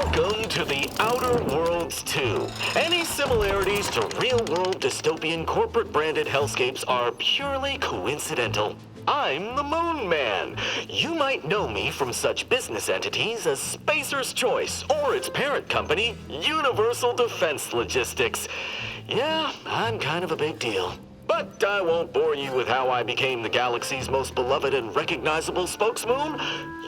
Welcome to the Outer Worlds 2. Any similarities to real-world dystopian corporate-branded hellscapes are purely coincidental. I'm the Moon Man. You might know me from such business entities as Spacer's Choice or its parent company, Universal Defense Logistics. Yeah, I'm kind of a big deal. But I won't bore you with how I became the galaxy's most beloved and recognizable spokesmoon.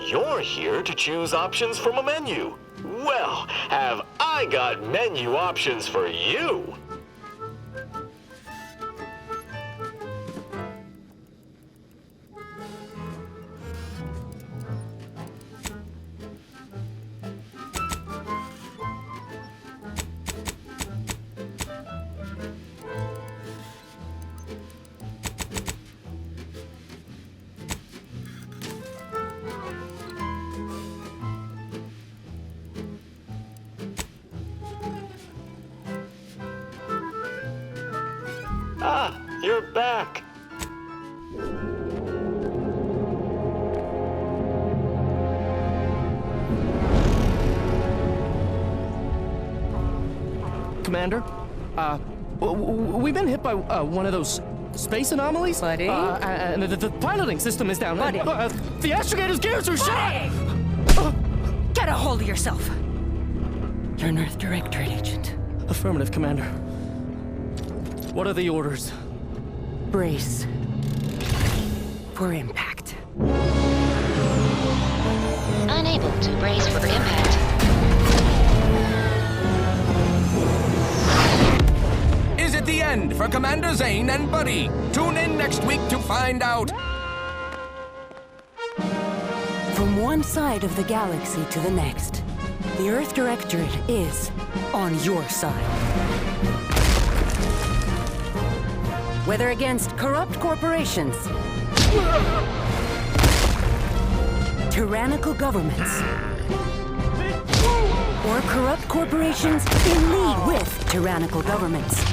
You're here to choose options from a menu. Well, have I got menu options for you? Ah, you're back. Commander, we've been hit by one of those space anomalies. Buddy? And the piloting system is down. Buddy? The astrogator's gears are shot! Get a hold of yourself! You're an Earth Directorate agent. Affirmative, Commander. What are the orders? Brace for impact. Unable to brace for impact. Is it the end for Commander Zane and Buddy? Tune in next week to find out. From one side of the galaxy to the next, the Earth Directorate is on your side. Whether against corrupt corporations, tyrannical governments, or corrupt corporations in league with tyrannical governments.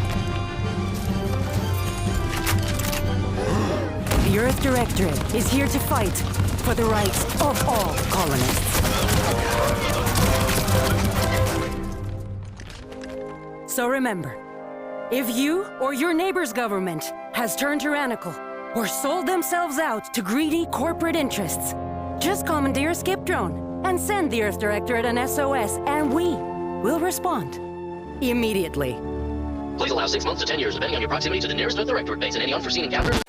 The Earth Directorate is here to fight for the rights of all colonists. So remember, if you or your neighbor's government has turned tyrannical or sold themselves out to greedy corporate interests, just commandeer a skip drone and send the Earth Directorate an SOS, and we will respond immediately. Please allow 6 months to 10 years, depending on your proximity to the nearest Earth Directorate base and any unforeseen encounters.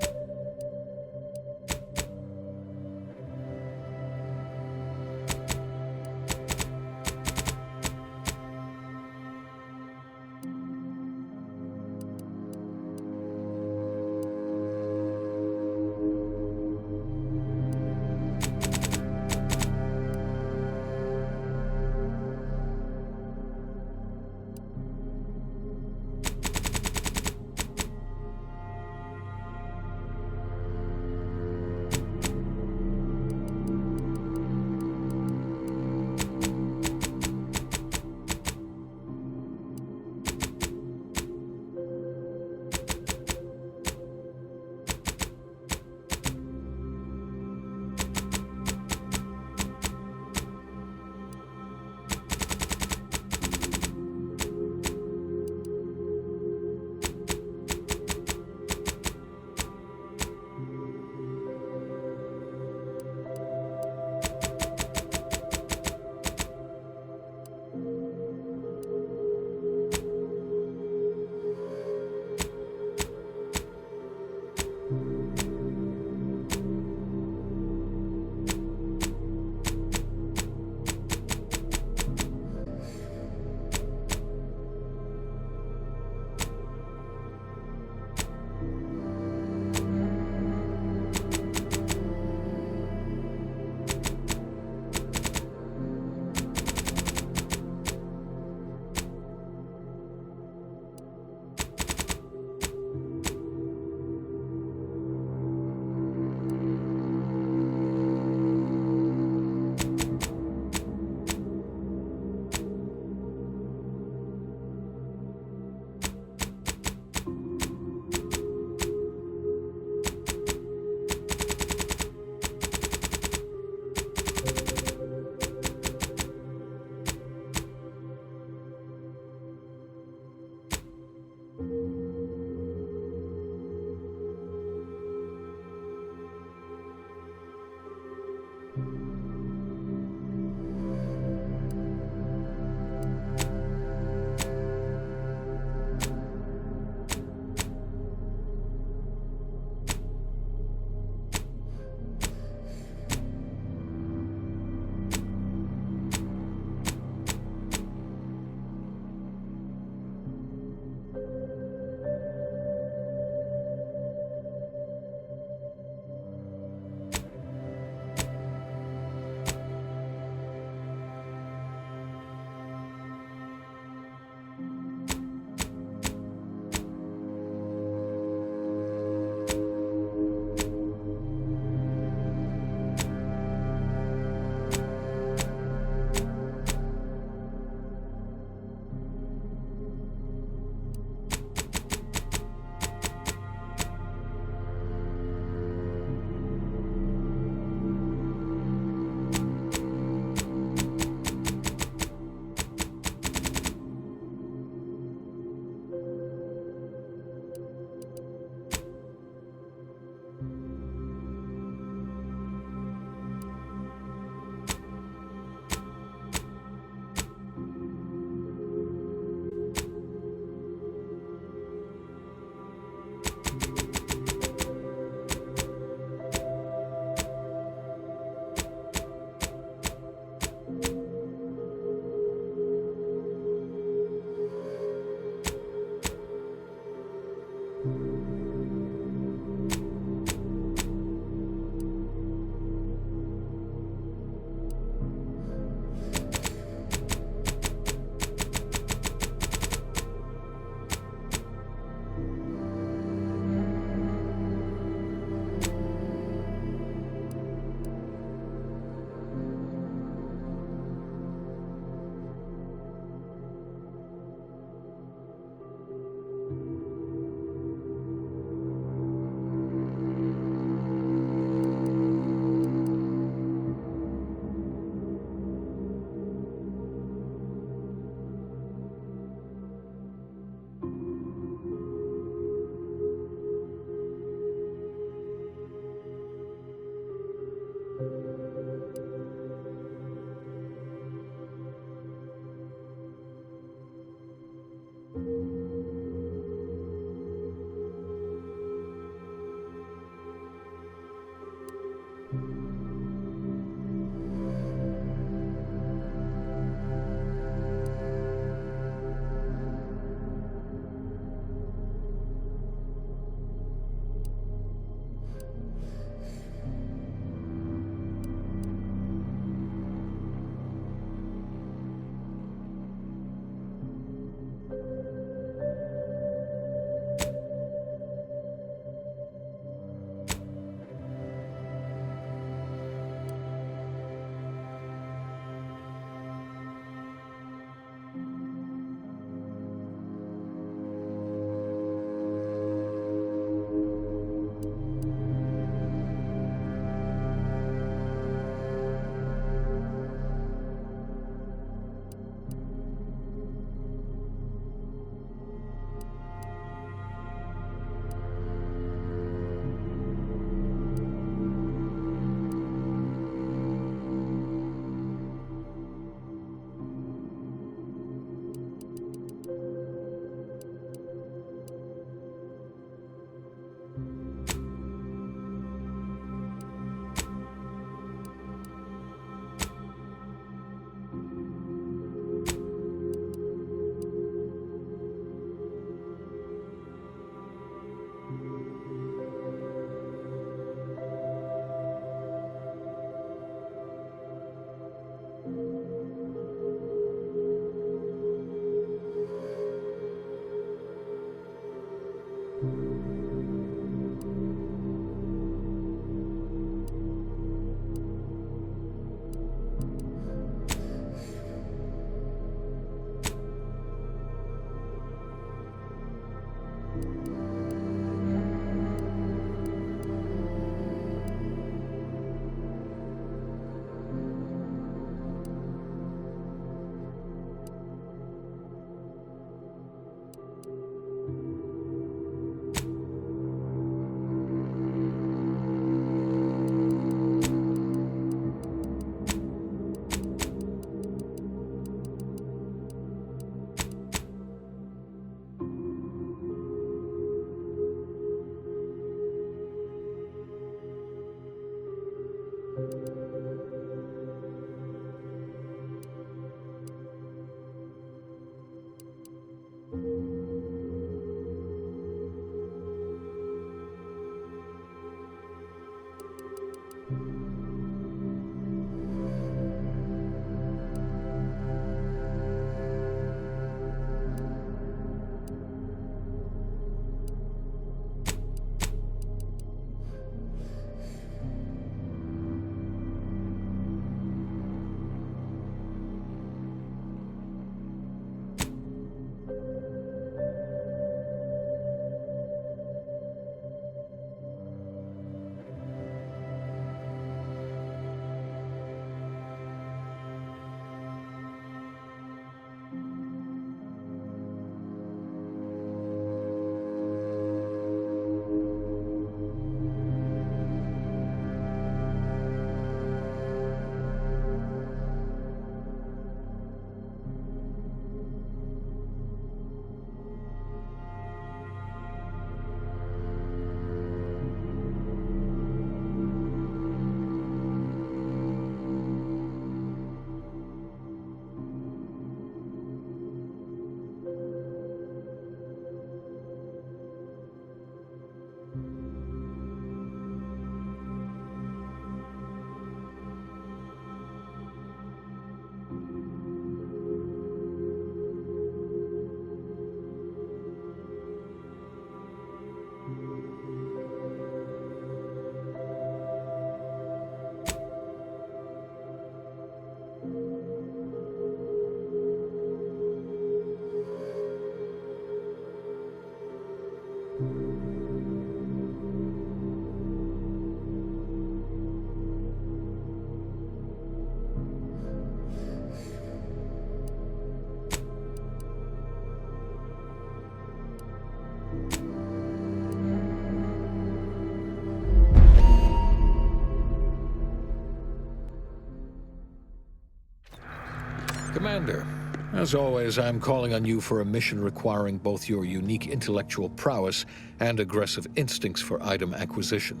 Commander, as always, I'm calling on you for a mission requiring both your unique intellectual prowess and aggressive instincts for item acquisition.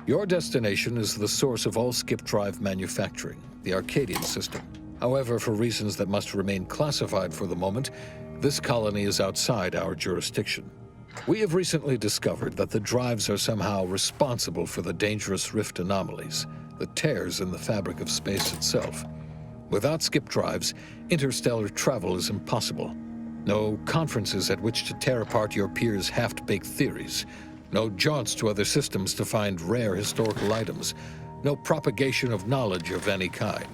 Your destination is the source of all skip drive manufacturing, the Arcadian system. However, for reasons that must remain classified for the moment, this colony is outside our jurisdiction. We have recently discovered that the drives are somehow responsible for the dangerous rift anomalies, the tears in the fabric of space itself. Without skip drives, interstellar travel is impossible. No conferences at which to tear apart your peers' half-baked theories. No jaunts to other systems to find rare historical items. No propagation of knowledge of any kind.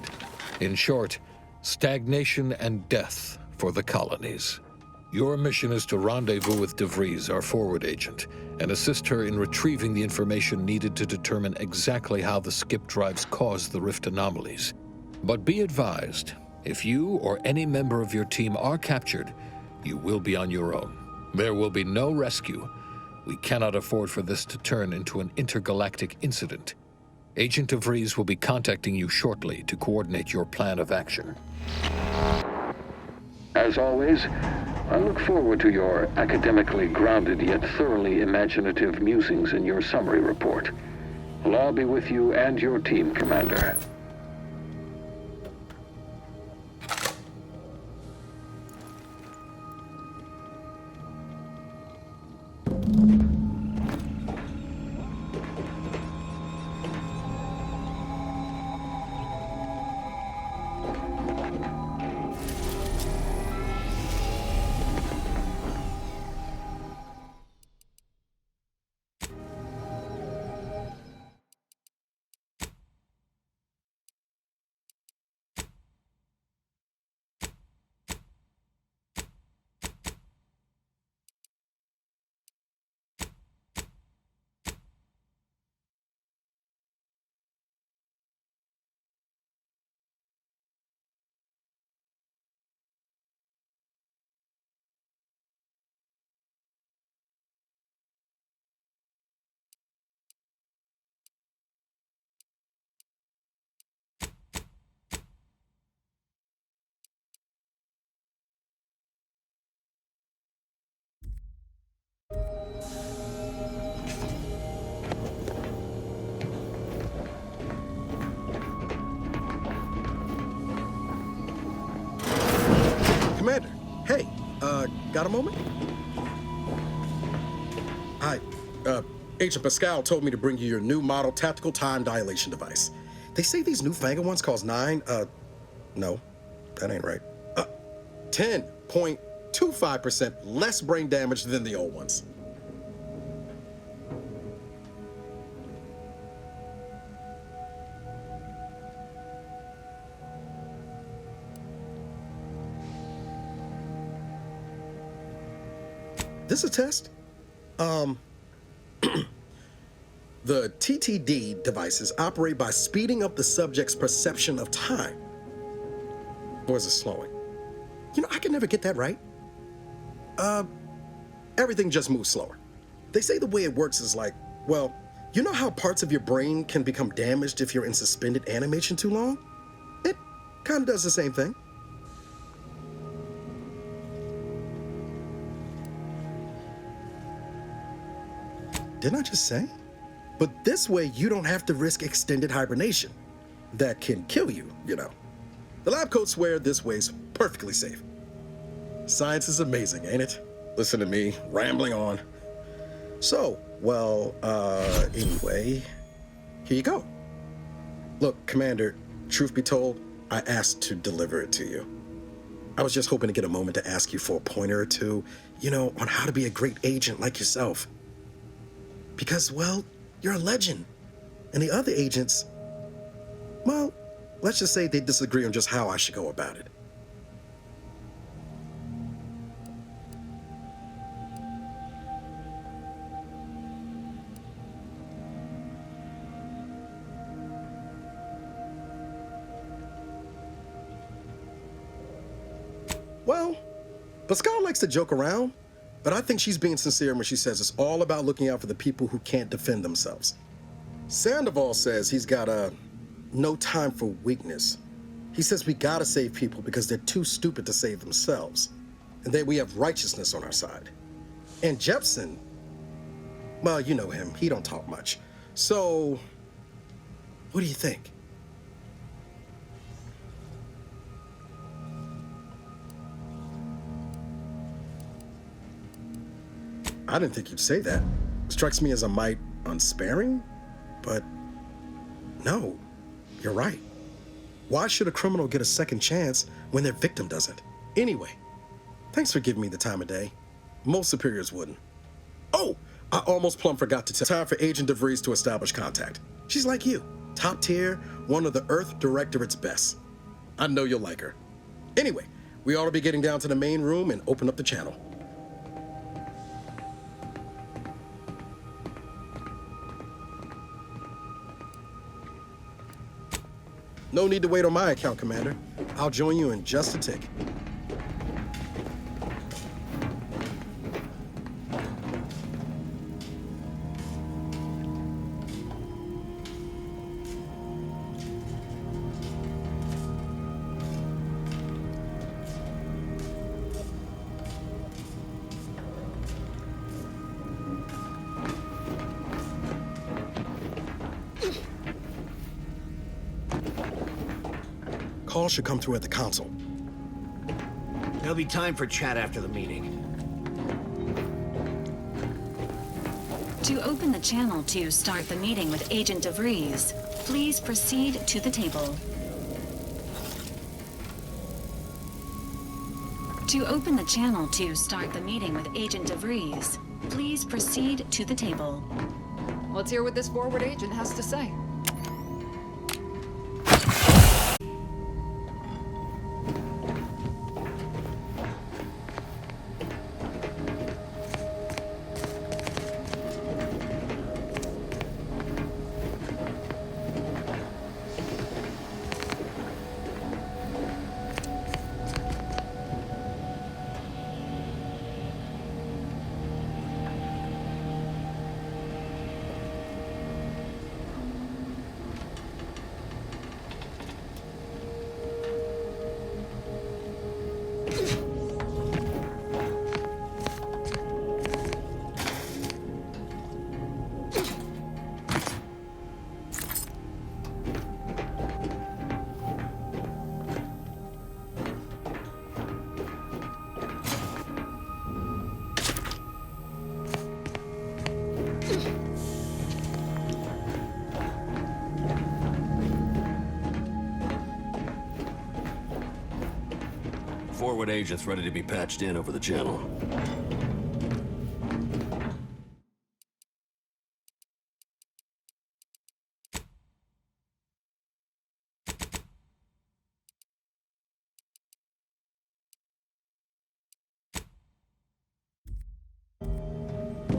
In short, stagnation and death for the colonies. Your mission is to rendezvous with DeVries, our forward agent, and assist her in retrieving the information needed to determine exactly how the skip drives caused the rift anomalies. But be advised, if you or any member of your team are captured, you will be on your own. There will be no rescue. We cannot afford for this to turn into an intergalactic incident. Agent DeVries will be contacting you shortly to coordinate your plan of action. As always, I look forward to your academically grounded yet thoroughly imaginative musings in your summary report. Allah be with you and your team, Commander. Commander, hey, got a moment? Hi, Agent Pascal told me to bring you your new model tactical time dilation device. They say these newfangled ones cause no, that ain't right. 10.25% less brain damage than the old ones. This is a test. The TTD devices operate by speeding up the subject's perception of time. Or is it slowing? You know, I can never get that right. Everything just moves slower. They say the way it works is like, well, you know how parts of your brain can become damaged if you're in suspended animation too long? It kind of does the same thing. Didn't I just say? But this way, you don't have to risk extended hibernation. That can kill you, you know. The lab coats swear this way's perfectly safe. Science is amazing, ain't it? Listen to me, rambling on. So, well, anyway, here you go. Look, Commander, truth be told, I asked to deliver it to you. I was just hoping to get a moment to ask you for a pointer or two, you know, on how to be a great agent like yourself. Because, well, you're a legend. And the other agents, well, let's just say they disagree on just how I should go about it. Well, Pascal likes to joke around, but I think she's being sincere when she says it's all about looking out for the people who can't defend themselves. Sandoval says he's got no time for weakness. He says we gotta save people because they're too stupid to save themselves. And that we have righteousness on our side. And Jepson, well, you know him. He don't talk much. So, what do you think? I didn't think you'd say that. Strikes me as a mite unsparing, but no, you're right. Why should a criminal get a second chance when their victim doesn't? Anyway, thanks for giving me the time of day. Most superiors wouldn't. Oh, I almost plumb forgot to tell. Time for Agent DeVries to establish contact. She's like you, top tier, one of the Earth Directorate's best. I know you'll like her. Anyway, we ought to be getting down to the main room and open up the channel. No need to wait on my account, Commander. I'll join you in just a tick. Call should come through at the console. There'll be time for chat after the meeting. To open the channel to start the meeting with Agent DeVries, please proceed to the table. To open the channel to start the meeting with Agent DeVries, please proceed to the table. Let's hear what this forward agent has to say. Forward agent's ready to be patched in over the channel.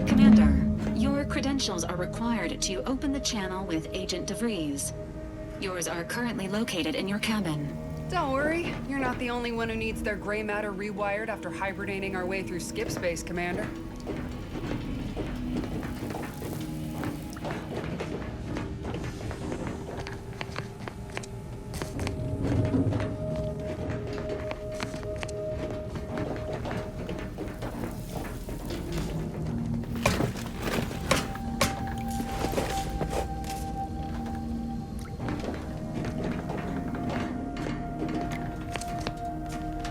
Commander, your credentials are required to open the channel with Agent DeVries. Yours are currently located in your cabin. Don't worry, you're not the only one who needs their gray matter rewired after hibernating our way through skip space, Commander.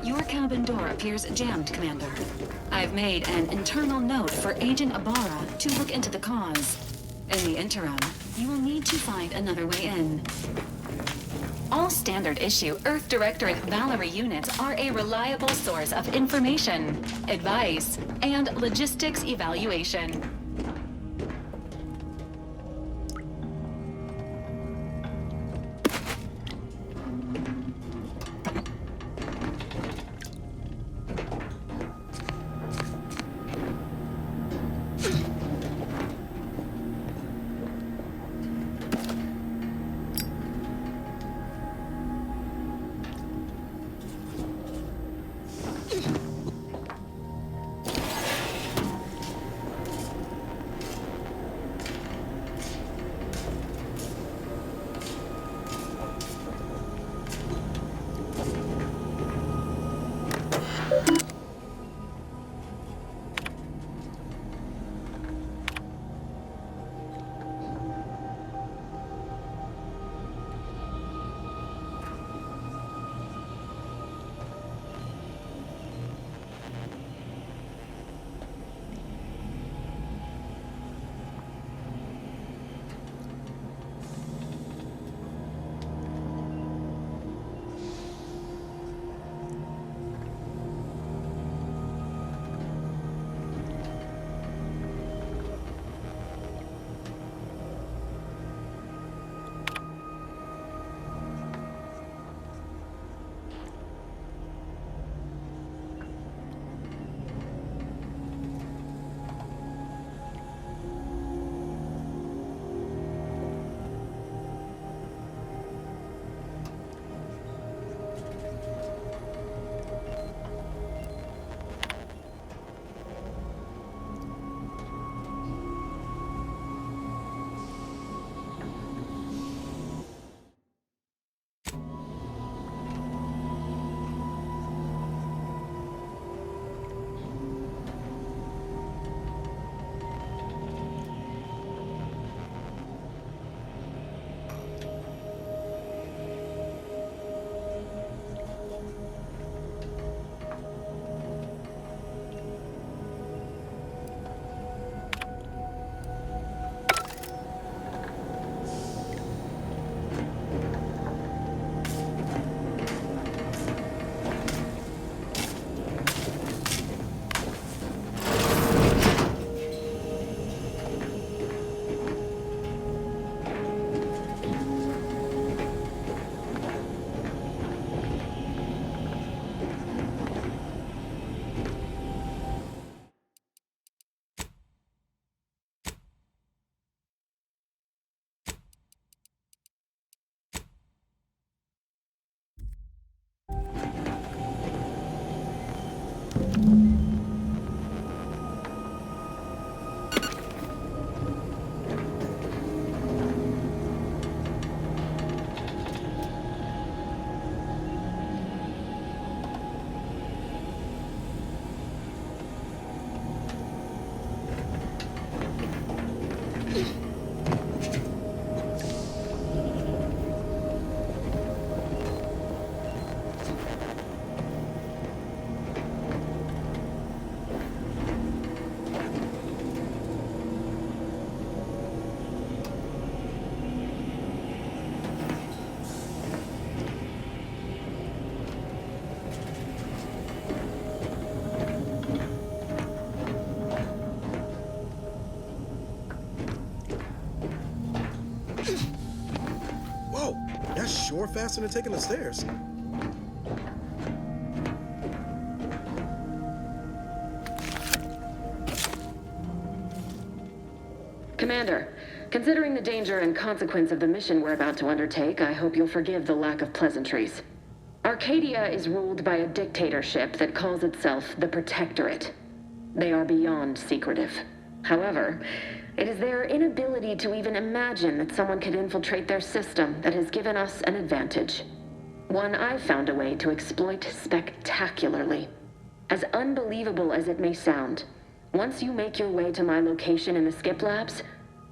Your cabin door appears jammed, Commander. I've made an internal note for Agent Ibarra to look into the cause. In the interim, you will need to find another way in. All standard issue Earth Directorate Valerie units are a reliable source of information, advice, and logistics evaluation. Sure faster than taking the stairs. Commander, considering the danger and consequence of the mission we're about to undertake, I hope you'll forgive the lack of pleasantries. Arcadia is ruled by a dictatorship that calls itself the Protectorate. They are beyond secretive. However, it is their inability to even imagine that someone could infiltrate their system that has given us an advantage. One I've found a way to exploit spectacularly. As unbelievable as it may sound, once you make your way to my location in the Skip Labs,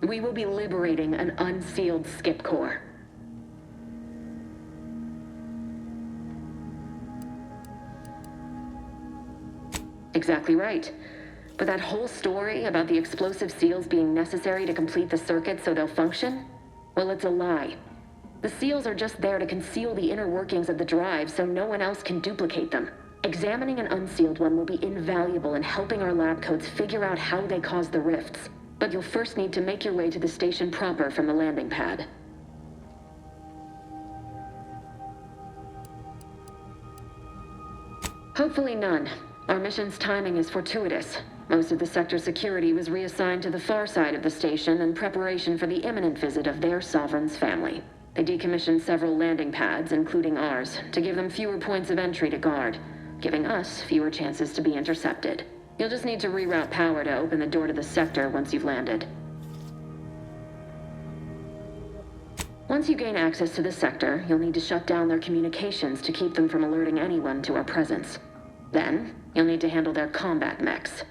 we will be liberating an unsealed Skip Core. Exactly right. But that whole story about the explosive seals being necessary to complete the circuit so they'll function? Well, it's a lie. The seals are just there to conceal the inner workings of the drive so no one else can duplicate them. Examining an unsealed one will be invaluable in helping our lab coats figure out how they cause the rifts. But you'll first need to make your way to the station proper from the landing pad. Hopefully none. Our mission's timing is fortuitous. Most of the sector security was reassigned to the far side of the station in preparation for the imminent visit of their sovereign's family. They decommissioned several landing pads, including ours, to give them fewer points of entry to guard, giving us fewer chances to be intercepted. You'll just need to reroute power to open the door to the sector once you've landed. Once you gain access to the sector, you'll need to shut down their communications to keep them from alerting anyone to our presence. Then, you'll need to handle their combat mechs.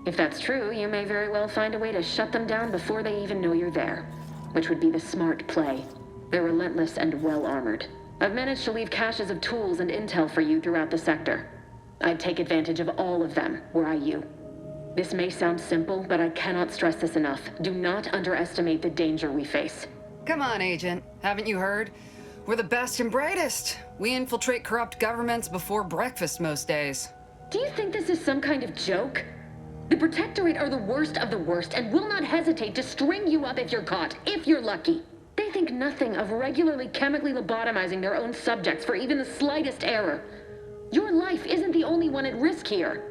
If that's true, you may very well find a way to shut them down before they even know you're there, which would be the smart play. They're relentless and well-armored. I've managed to leave caches of tools and intel for you throughout the sector. I'd take advantage of all of them, were I you. This may sound simple, but I cannot stress this enough. Do not underestimate the danger we face. Come on, Agent. Haven't you heard? We're the best and brightest. We infiltrate corrupt governments before breakfast most days. Do you think this is some kind of joke? The Protectorate are the worst of the worst and will not hesitate to string you up if you're caught, if you're lucky. They think nothing of regularly chemically lobotomizing their own subjects for even the slightest error. Your life isn't the only one at risk here.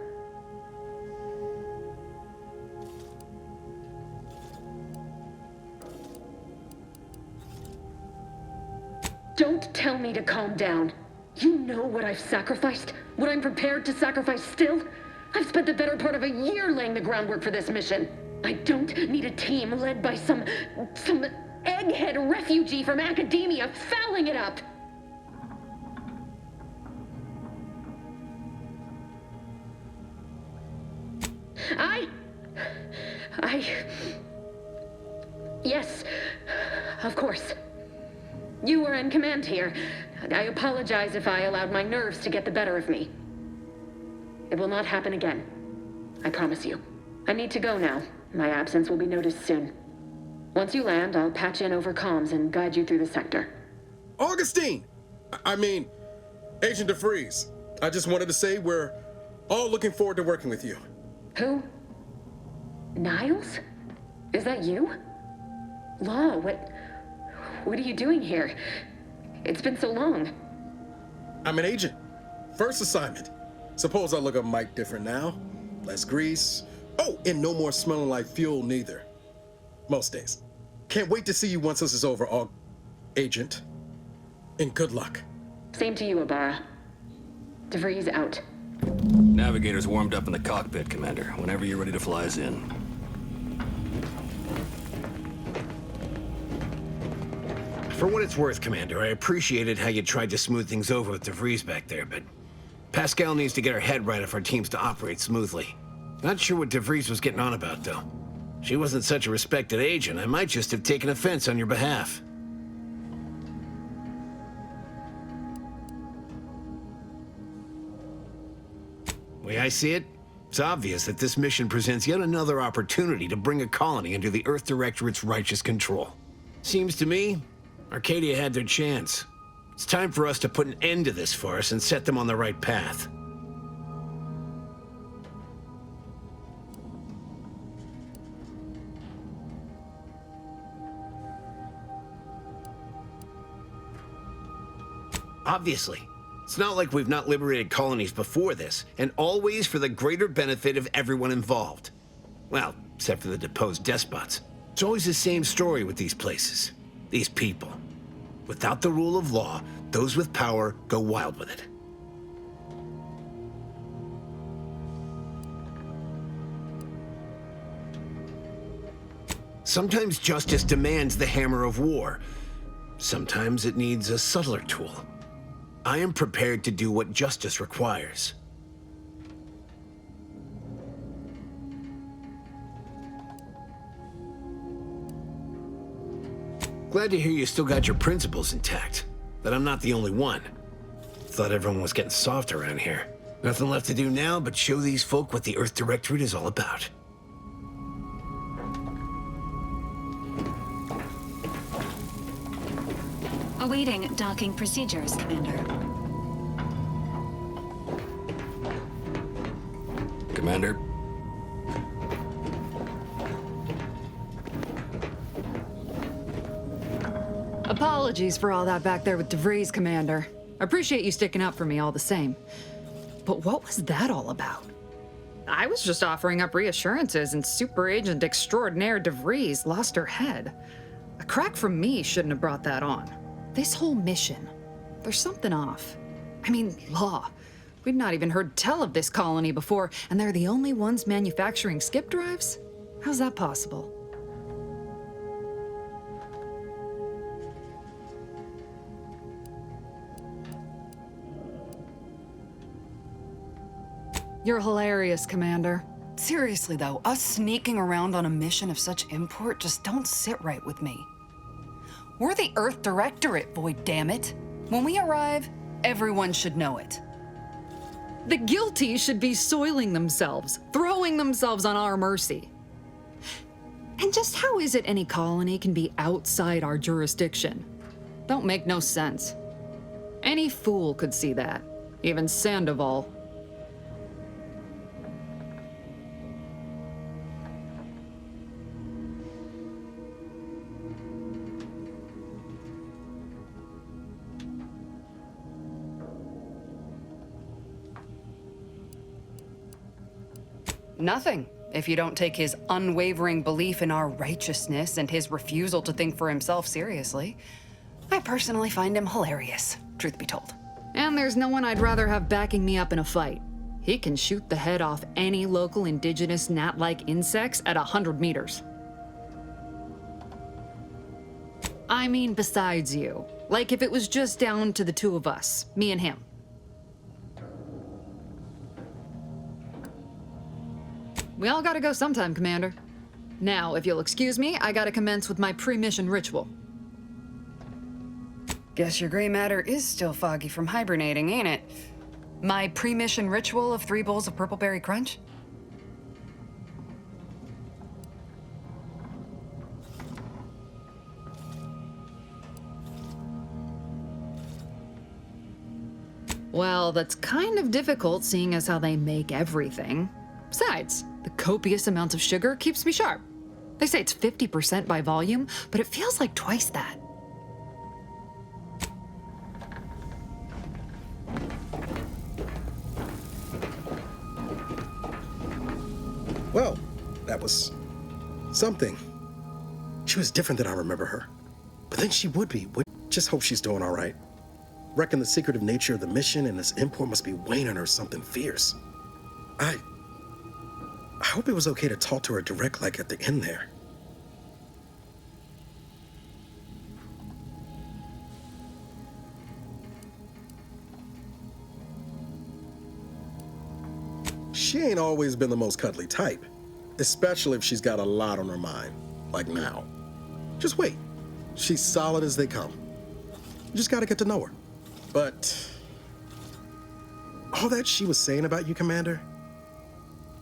Don't tell me to calm down. You know what I've sacrificed, what I'm prepared to sacrifice still. I've spent the better part of a year laying the groundwork for this mission. I don't need a team led by some egghead refugee from academia fouling it up. Yes, of course. You were in command here. I apologize if I allowed my nerves to get the better of me. It will not happen again. I promise you. I need to go now. My absence will be noticed soon. Once you land, I'll patch in over comms and guide you through the sector. Augustine! I mean, Agent DeFreeze. I just wanted to say we're all looking forward to working with you. Who? Niles? Is that you? Law, What are you doing here? It's been so long. I'm an agent. First assignment. Suppose I look a mite different now. Less grease. Oh, and no more smelling like fuel neither. Most days. Can't wait to see you once this is over, Agent. And good luck. Same to you, Ibarra. DeVries out. Navigator's warmed up in the cockpit, Commander. Whenever you're ready to fly us in. For what it's worth, Commander, I appreciated how you tried to smooth things over with DeVries back there, but Pascal needs to get her head right if our team's to operate smoothly. Not sure what DeVries was getting on about, though. She wasn't such a respected agent. I might just have taken offense on your behalf. The way I see it, it's obvious that this mission presents yet another opportunity to bring a colony under the Earth Directorate's righteous control. Seems to me, Arcadia had their chance. It's time for us to put an end to this farce and set them on the right path. Obviously. It's not like we've not liberated colonies before this, and always for the greater benefit of everyone involved. Well, except for the deposed despots. It's always the same story with these places, these people. Without the rule of law, those with power go wild with it. Sometimes justice demands the hammer of war. Sometimes it needs a subtler tool. I am prepared to do what justice requires. Glad to hear you still got your principles intact. That I'm not the only one. Thought everyone was getting soft around here. Nothing left to do now but show these folk what the Earth Directorate is all about. Awaiting docking procedures, Commander. Commander? Apologies for all that back there with DeVries, Commander. I appreciate you sticking up for me all the same. But what was that all about? I was just offering up reassurances and Super Agent Extraordinaire DeVries lost her head. A crack from me shouldn't have brought that on. This whole mission, there's something off. I mean, law. We've not even heard tell of this colony before, and they're the only ones manufacturing skip drives? How's that possible? You're hilarious, Commander. Seriously, though, us sneaking around on a mission of such import just don't sit right with me. We're the Earth Directorate, Void, damn it. When we arrive, everyone should know it. The guilty should be soiling themselves, throwing themselves on our mercy. And just how is it any colony can be outside our jurisdiction? Don't make no sense. Any fool could see that, even Sandoval. Nothing, if you don't take his unwavering belief in our righteousness and his refusal to think for himself seriously. I personally find him hilarious, truth be told. And there's no one I'd rather have backing me up in a fight. He can shoot the head off any local indigenous gnat-like insects at 100 meters. I mean, besides you. Like if it was just down to the two of us, me and him. We all gotta go sometime, Commander. Now, if you'll excuse me, I gotta commence with my pre-mission ritual. Guess your gray matter is still foggy from hibernating, ain't it? My pre-mission ritual of 3 bowls of purple berry crunch? Well, that's kind of difficult seeing as how they make everything. Besides, the copious amounts of sugar keeps me sharp. They say it's 50% by volume, but it feels like twice that. That was something. She was different than I remember her. But then she would be. Just hope she's doing all right. Reckon the secretive nature of the mission and this import must be weighing on her something fierce. I hope it was okay to talk to her direct like at the end there. She ain't always been the most cuddly type, especially if she's got a lot on her mind, like now. Just wait. She's solid as they come. You just gotta get to know her. But all that she was saying about you, Commander,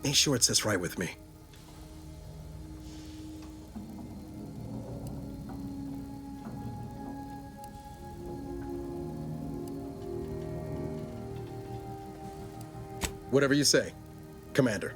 ain't sure it sits right with me. Whatever you say, Commander.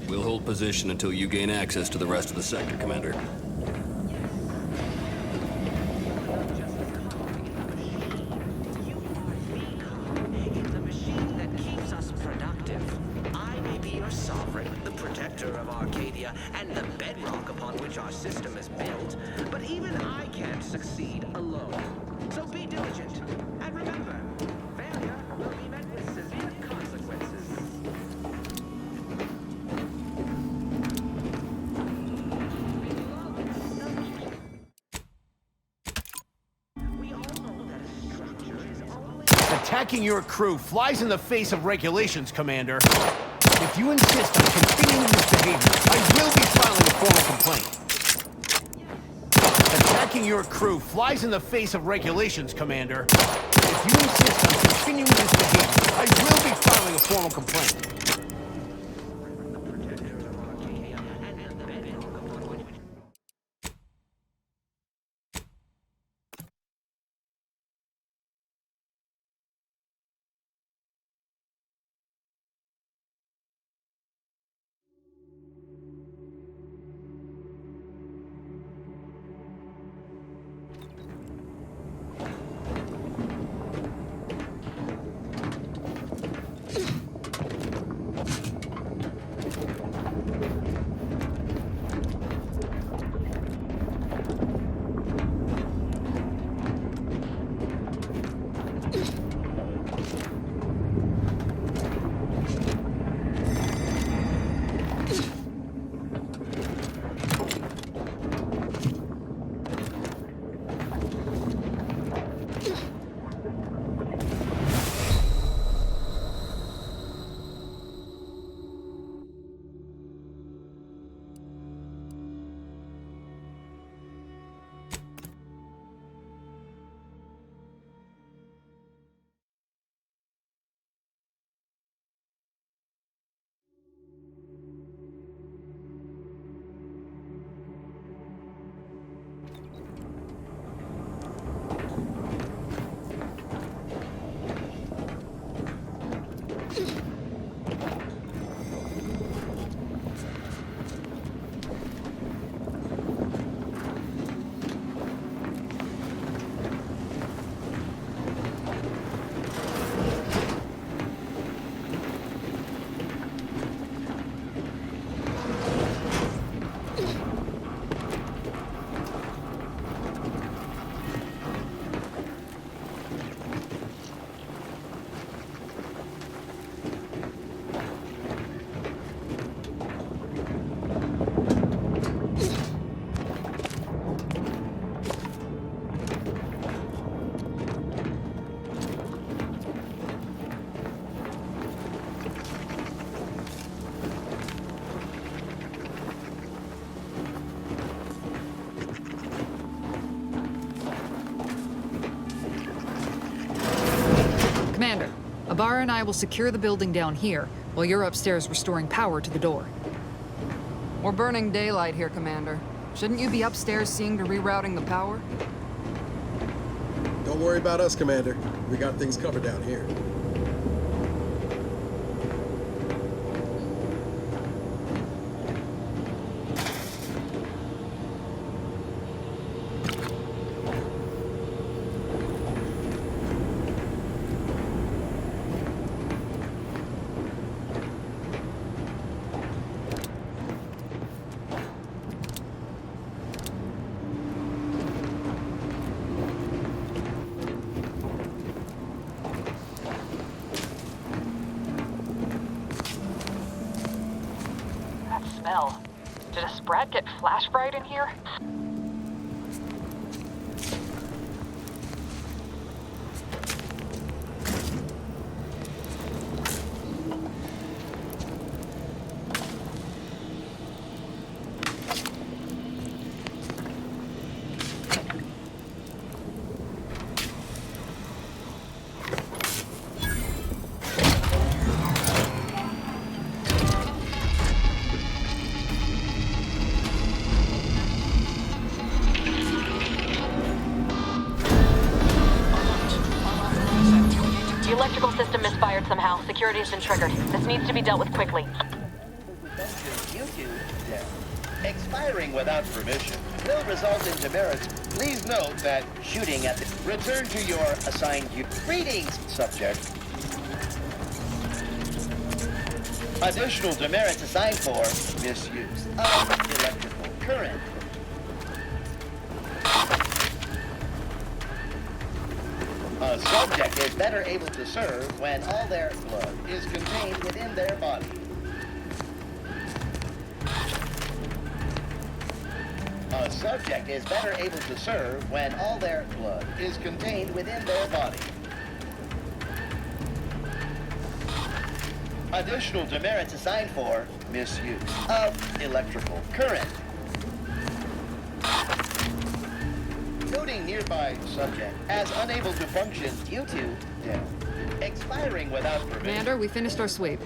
We'll hold position until you gain access to the rest of the sector, Commander. The protector of Arcadia and the bedrock upon which our system is built, but even I can't succeed alone. So be diligent, and remember, failure will be met with severe consequences. We all know that a structure is always... Attacking your crew flies in the face of regulations, Commander. If you insist on continuing this behavior, I will be filing a formal complaint. Attacking your crew flies in the face of regulations, Commander. If you insist on continuing this behavior, I will be filing a formal complaint. Commander, Ibarra and I will secure the building down here, while you're upstairs restoring power to the door. We're burning daylight here, Commander. Shouldn't you be upstairs seeing to rerouting the power? Don't worry about us, Commander. We got things covered down here. Smell. Did a sprat get flash fried in here? The electrical system misfired somehow. Security has been triggered. This needs to be dealt with quickly. Expiring without permission will result in demerits. Please note that shooting at the... Return to your assigned... Greetings, subject. Additional demerits assigned for misuse of electrical current. A subject is better able to serve when all their blood is contained within their body. A subject is better able to serve when all their blood is contained within their body. Additional demerits assigned for misuse of electrical current. Noting nearby subject as unable to function due to death. Expiring without permission. Commander, we finished our sweep.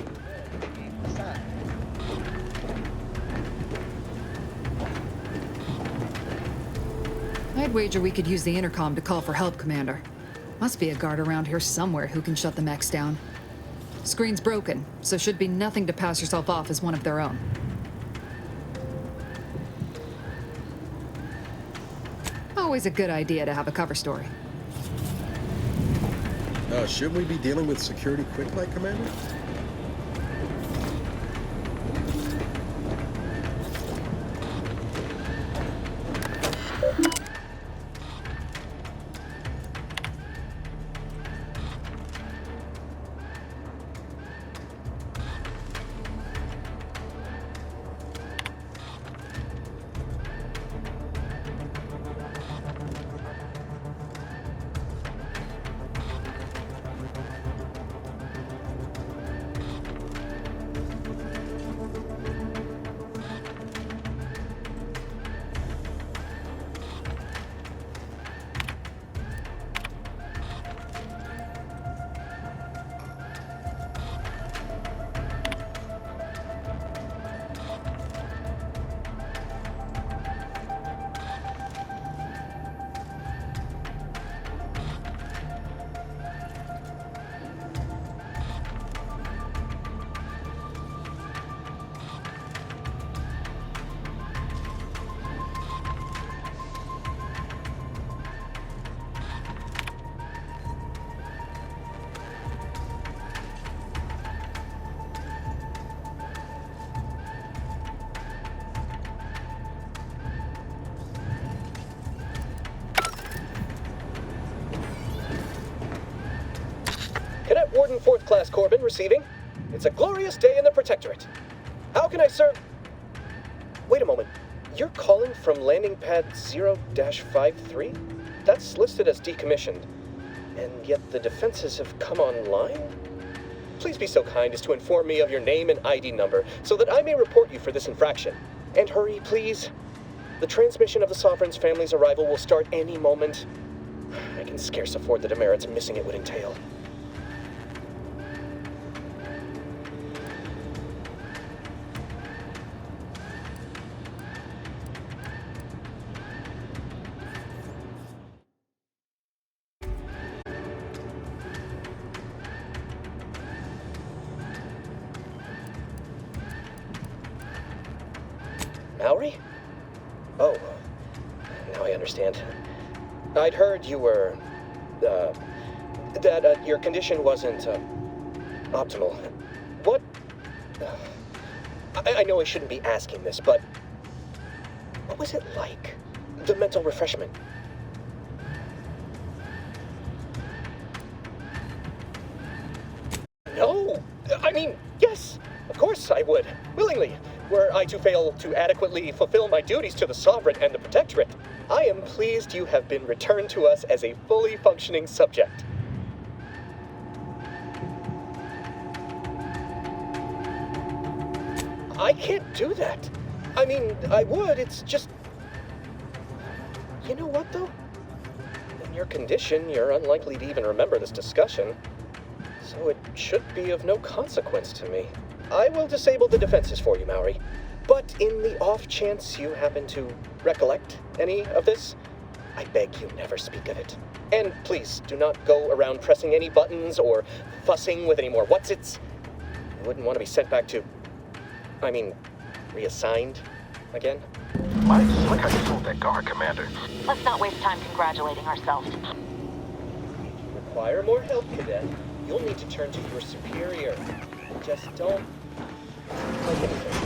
I'd wager we could use the intercom to call for help, Commander. Must be a guard around here somewhere who can shut the mechs down. Screen's broken, so should be nothing to pass yourself off as one of their own. Always a good idea to have a cover story. Shouldn't we be dealing with security quick like, Commander? Cadet Warden 4th Class Corbin receiving. It's a glorious day in the Protectorate. How can I serve? Wait a moment. You're calling from landing pad 0-53? That's listed as decommissioned. And yet the defenses have come online? Please be so kind as to inform me of your name and ID number so that I may report you for this infraction. And hurry, please. The transmission of the Sovereign's family's arrival will start any moment. I can scarce afford the demerits missing it would entail. Maori? Oh, now I understand. I'd heard you were, that your condition wasn't, optimal. What? I know I shouldn't be asking this, but what was it like? The mental refreshment? No! I mean, yes! Of course I would. Willingly. Were I to fail to adequately fulfill my duties to the Sovereign and the Protectorate, I am pleased you have been returned to us as a fully functioning subject. I can't do that. I mean, I would, it's just... You know what, though? In your condition, you're unlikely to even remember this discussion. So it should be of no consequence to me. I will disable the defenses for you, Maori. But in the off chance you happen to recollect any of this, I beg you never speak of it. And please, do not go around pressing any buttons or fussing with any more what's-its. You wouldn't want to be sent back to... I mean, reassigned again? Might look how you sold that guard, Commander. Let's not waste time congratulating ourselves. If you require more help, Cadet, you'll need to turn to your superior. Just don't like anything.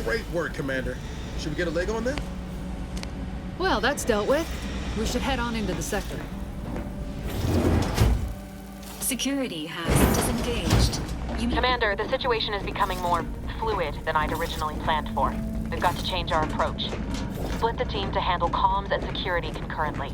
Great work, Commander. Should we get a leg on that? Well, that's dealt with. We should head on into the sector. Security has disengaged. Commander, the situation is becoming more fluid than I'd originally planned for. We've got to change our approach. Split the team to handle comms and security concurrently.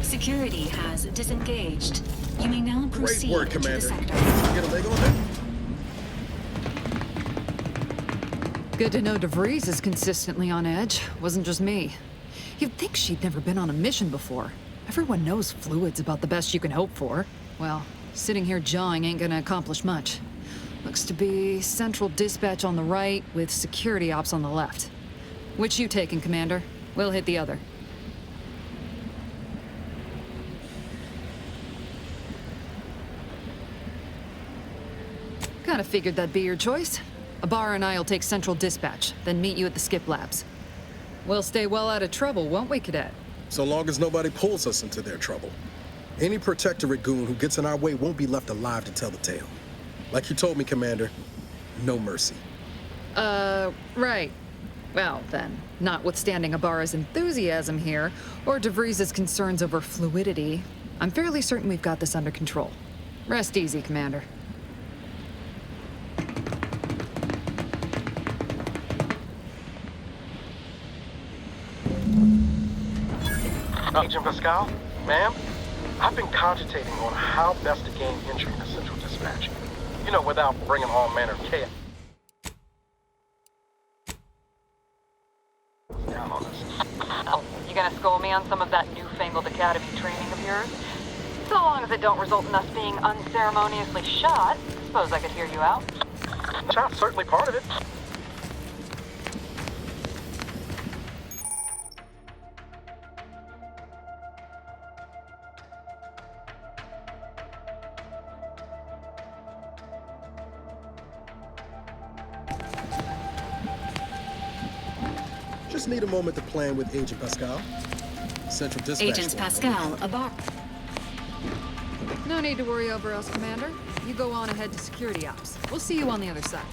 Security has disengaged. You may now proceed Great work, to the Commander. sector. Should we get a leg on that? Good to know DeVries is consistently on edge. Wasn't just me. You'd think she'd never been on a mission before. Everyone knows fluid's about the best you can hope for. Well, sitting here jawing ain't gonna accomplish much. Looks to be central dispatch on the right with security ops on the left. Which you taking, Commander? We'll hit the other. Kinda figured that'd be your choice. Ibarra and I'll take central dispatch, then meet you at the skip labs. We'll stay well out of trouble, won't we, Cadet? So long as nobody pulls us into their trouble. Any Protectorate goon who gets in our way won't be left alive to tell the tale. Like you told me, Commander, no mercy. Right. Well, then, notwithstanding Ibarra's enthusiasm here, or DeVries' concerns over fluidity, I'm fairly certain we've got this under control. Rest easy, Commander. Agent Pascal, ma'am, I've been cogitating on how best to gain entry into Central Dispatch. You know, without bringing all manner of chaos down on us. Oh, you gonna school me on some of that newfangled academy training of yours? So long as it don't result in us being unceremoniously shot, suppose I could hear you out. Shot's certainly part of it. Just need a moment to plan with Agent Pascal. Central Dispatch. Agents Pascal, Ibarra. No need to worry over us, Commander. You go on ahead to security ops. We'll see you on the other side.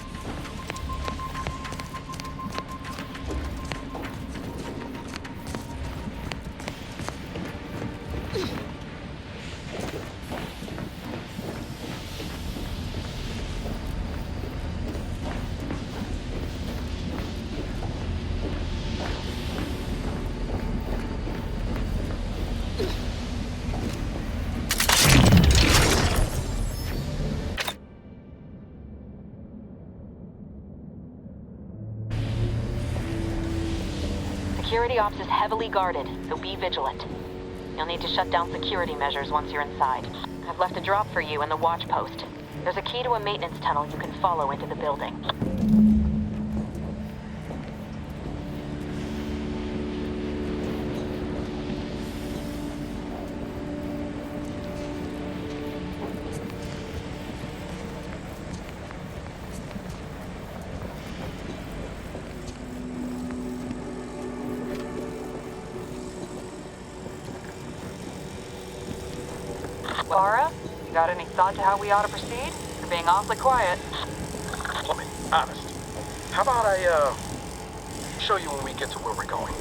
Security ops is heavily guarded, so be vigilant. You'll need to shut down security measures once you're inside. I've left a drop for you in the watch post. There's a key to a maintenance tunnel you can follow into the building. Laura, you got any thought to how we ought to proceed? You're being awfully quiet. Woman, honest. How about I, show you when we get to where we're going?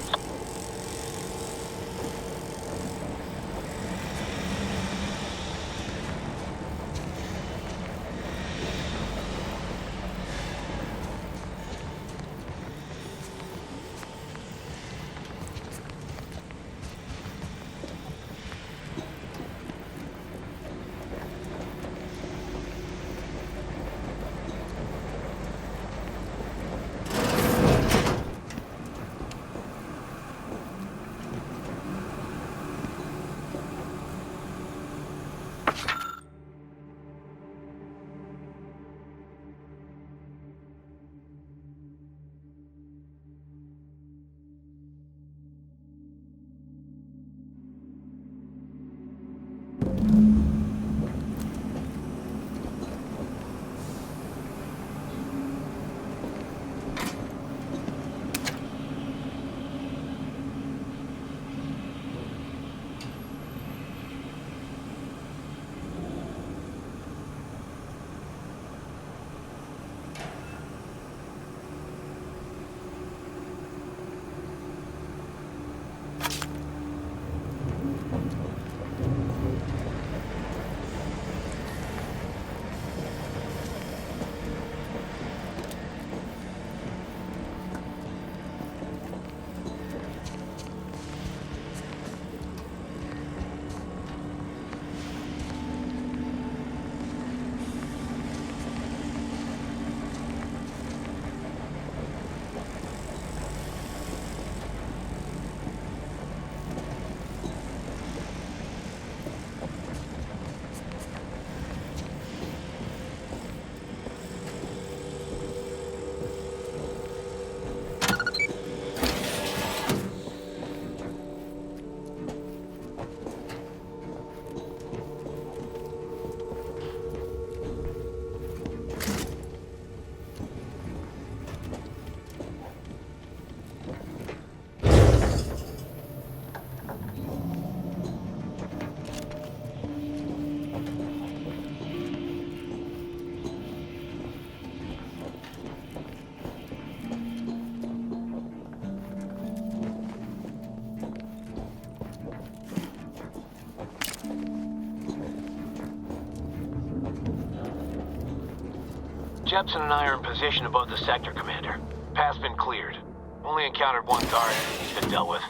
Jepson and I are in position above the sector, Commander. Path's been cleared. Only encountered one guard. He's been dealt with.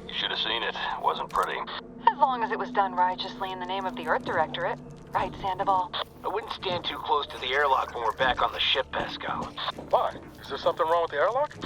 You should have seen it. Wasn't pretty. As long as it was done righteously in the name of the Earth Directorate. Right, Sandoval? I wouldn't stand too close to the airlock when we're back on the ship, Pascal. Why? Is there something wrong with the airlock?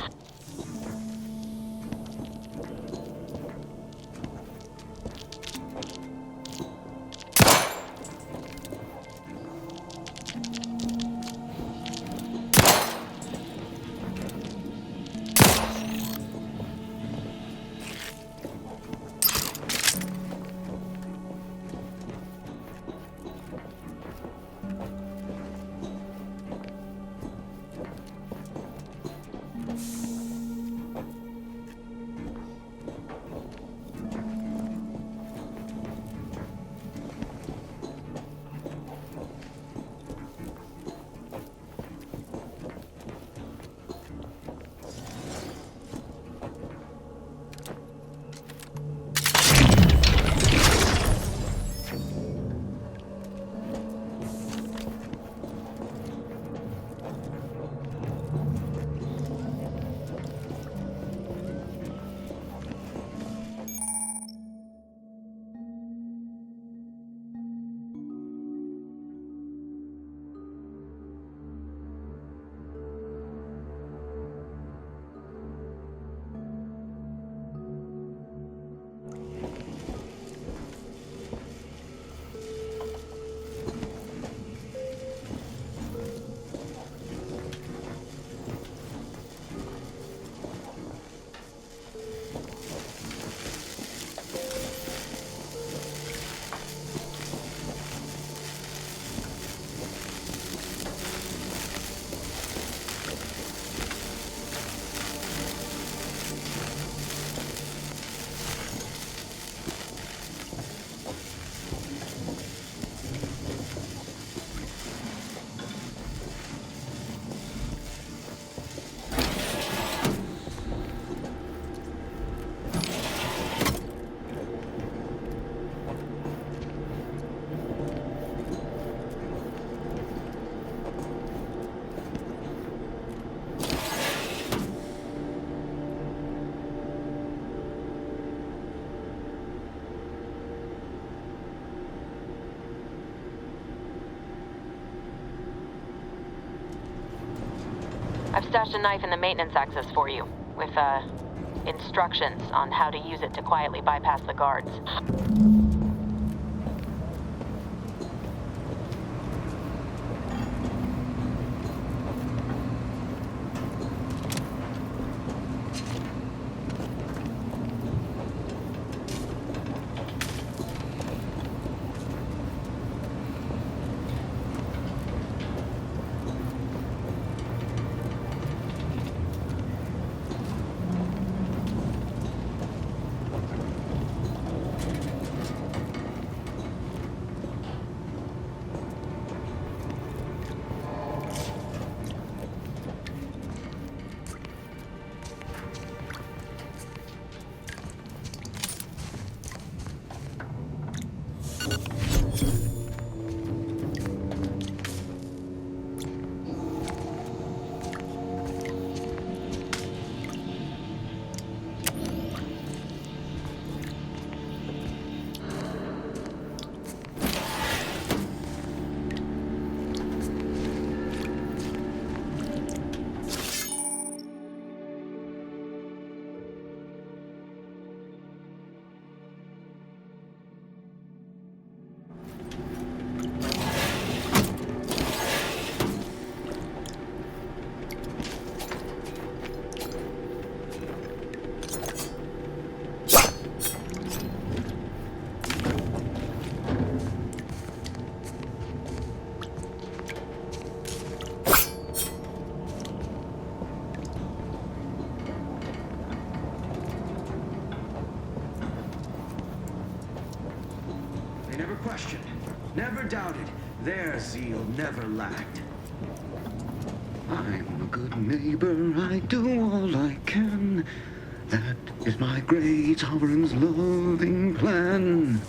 I've stashed a knife in the maintenance access for you, with, instructions on how to use it to quietly bypass the guards. Questioned, never doubted, their zeal never lacked. I'm a good neighbor, I do all I can. That is my great sovereign's loving plan.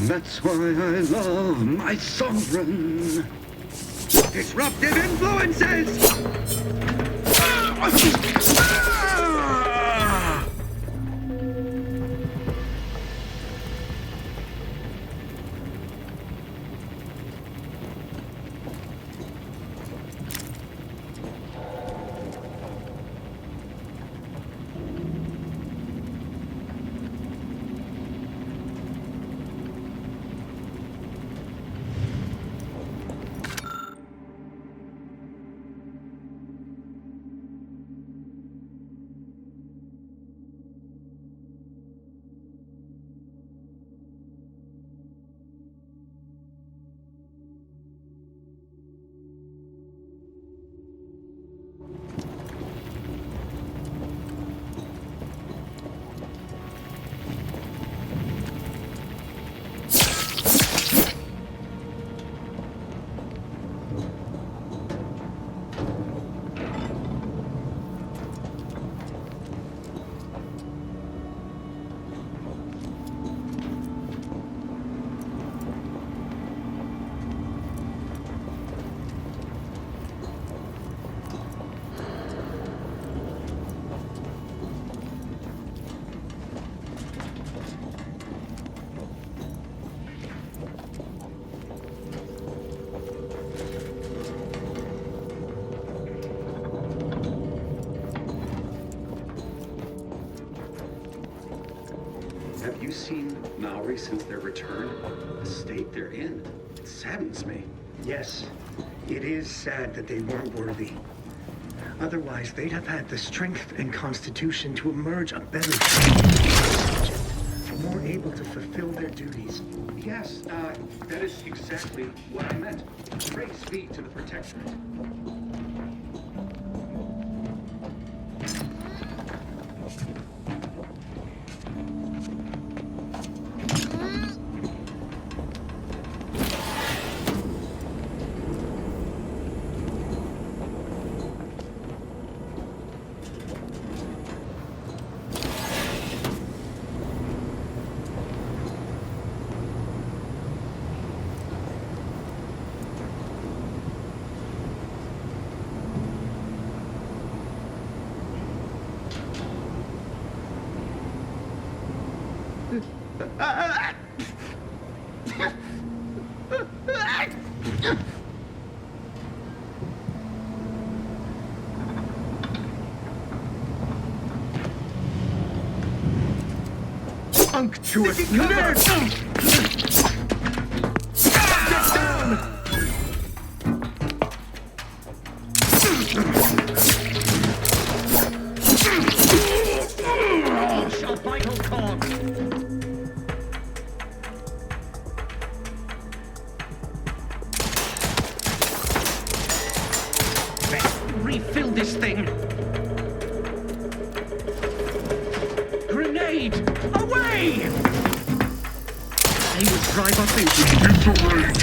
That's why I love my sovereign. Disruptive influences! Have you seen Maori since their return? The state they're in, it saddens me. Yes, it is sad that they weren't worthy. Otherwise, they'd have had the strength and constitution to emerge a better subject, more able to fulfill their duties. Yes, that is exactly what I meant. Praise be to the Protectorate. Unctuous nerd! Get down! Shall vital cog! Refill this thing! Grenade! Away! They will drive us into rage.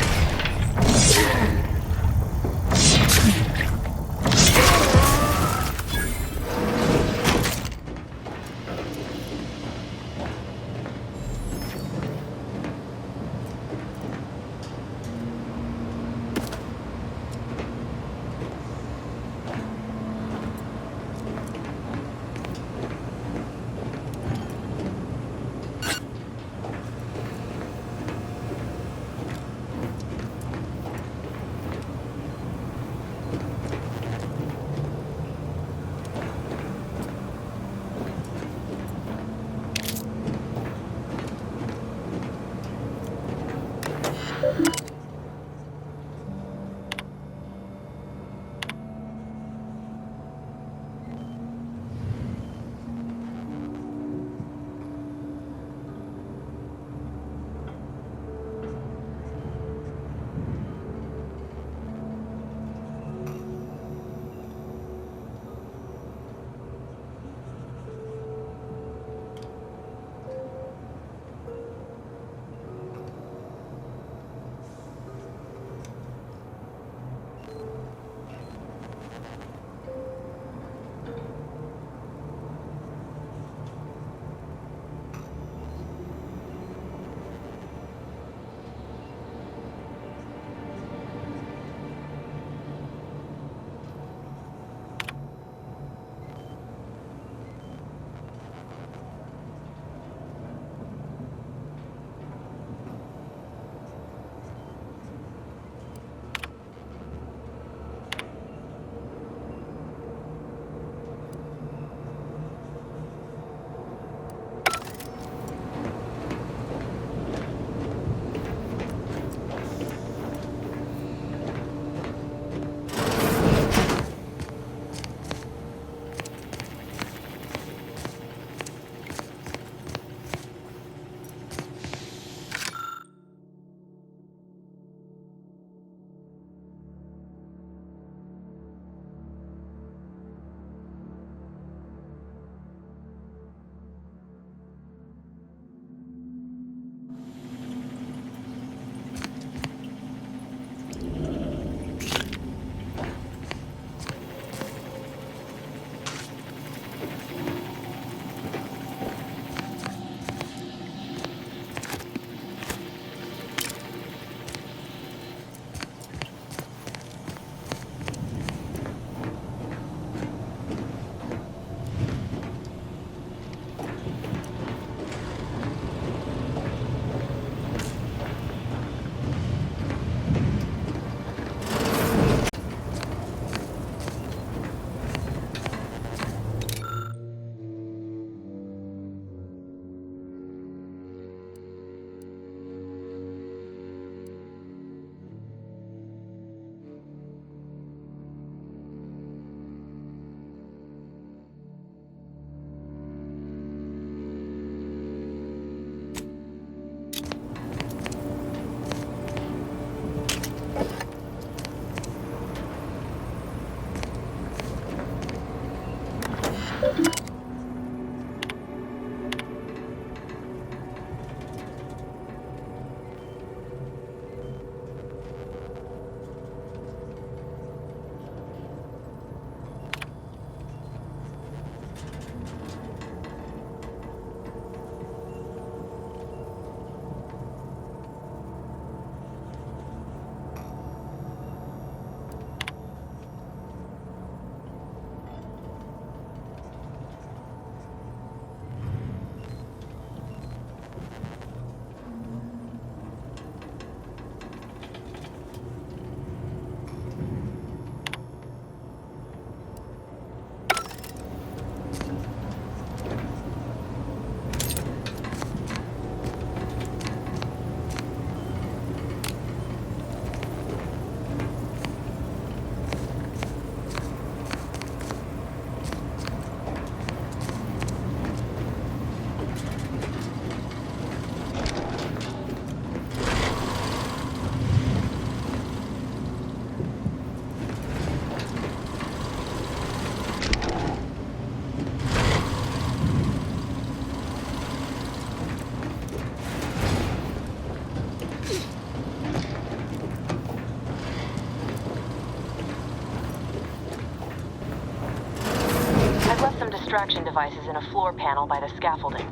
extraction devices in a floor panel by the scaffolding.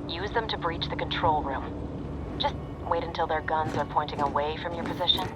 Use them to breach the control room. Just wait until their guns are pointing away from your position.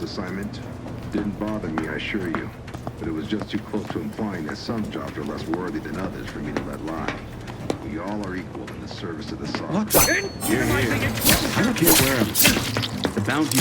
Assignment didn't bother me, I assure you, but it was just too close to implying that some jobs are less worthy than others for me to let lie. We all are equal in the service of the Sovereign. What the? Here. I don't care where I'm. The bounty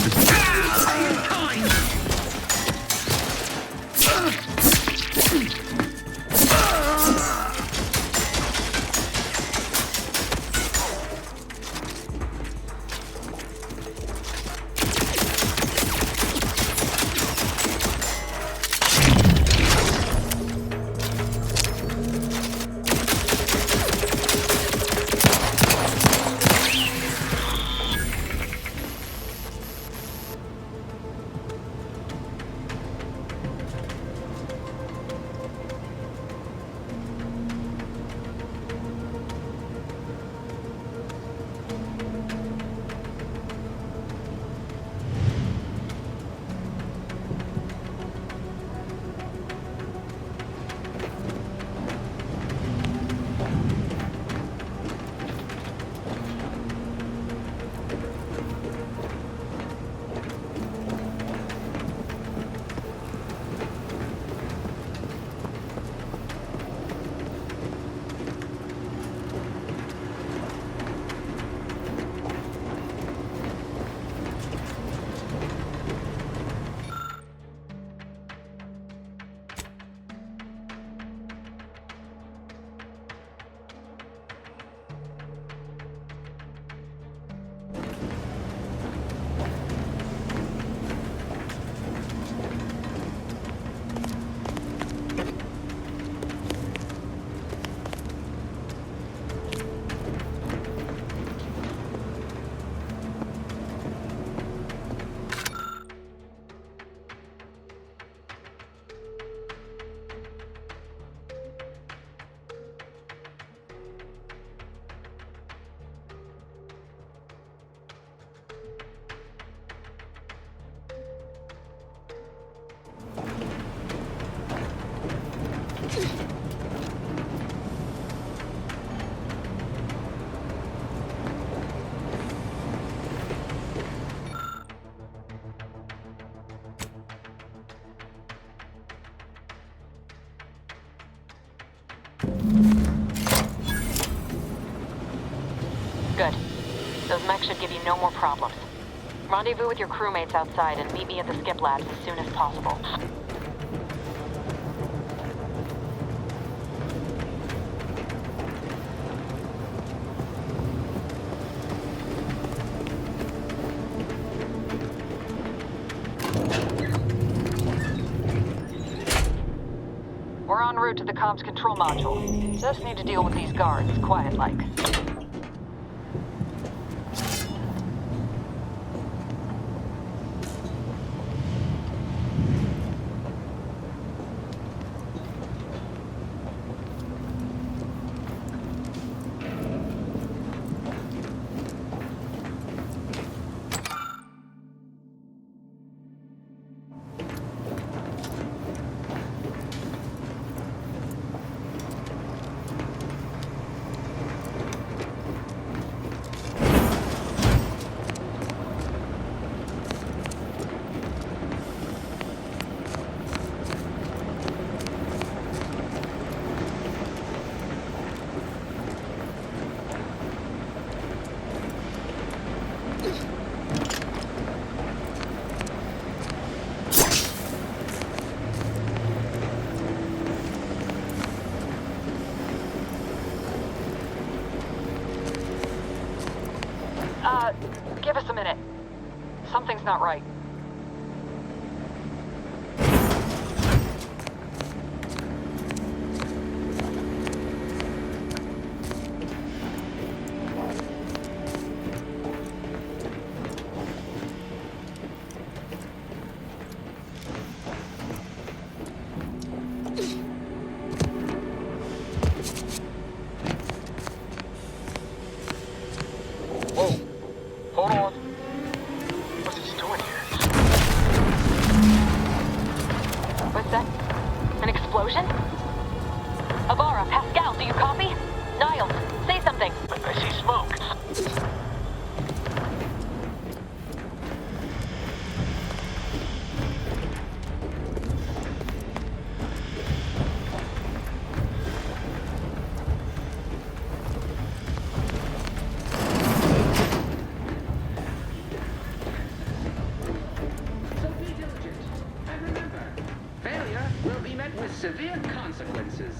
Good. Those mechs should give you no more problems. Rendezvous with your crewmates outside and meet me at the skip labs as soon as possible. We're en route to the comms control module. Just need to deal with these guards, quiet-like. Give us a minute. Something's not right. Hold on. What's he doing here? What's that? An explosion? Abara, Pascal, do you copy? Niles, say something. I see smoke. Failure will be met with severe consequences.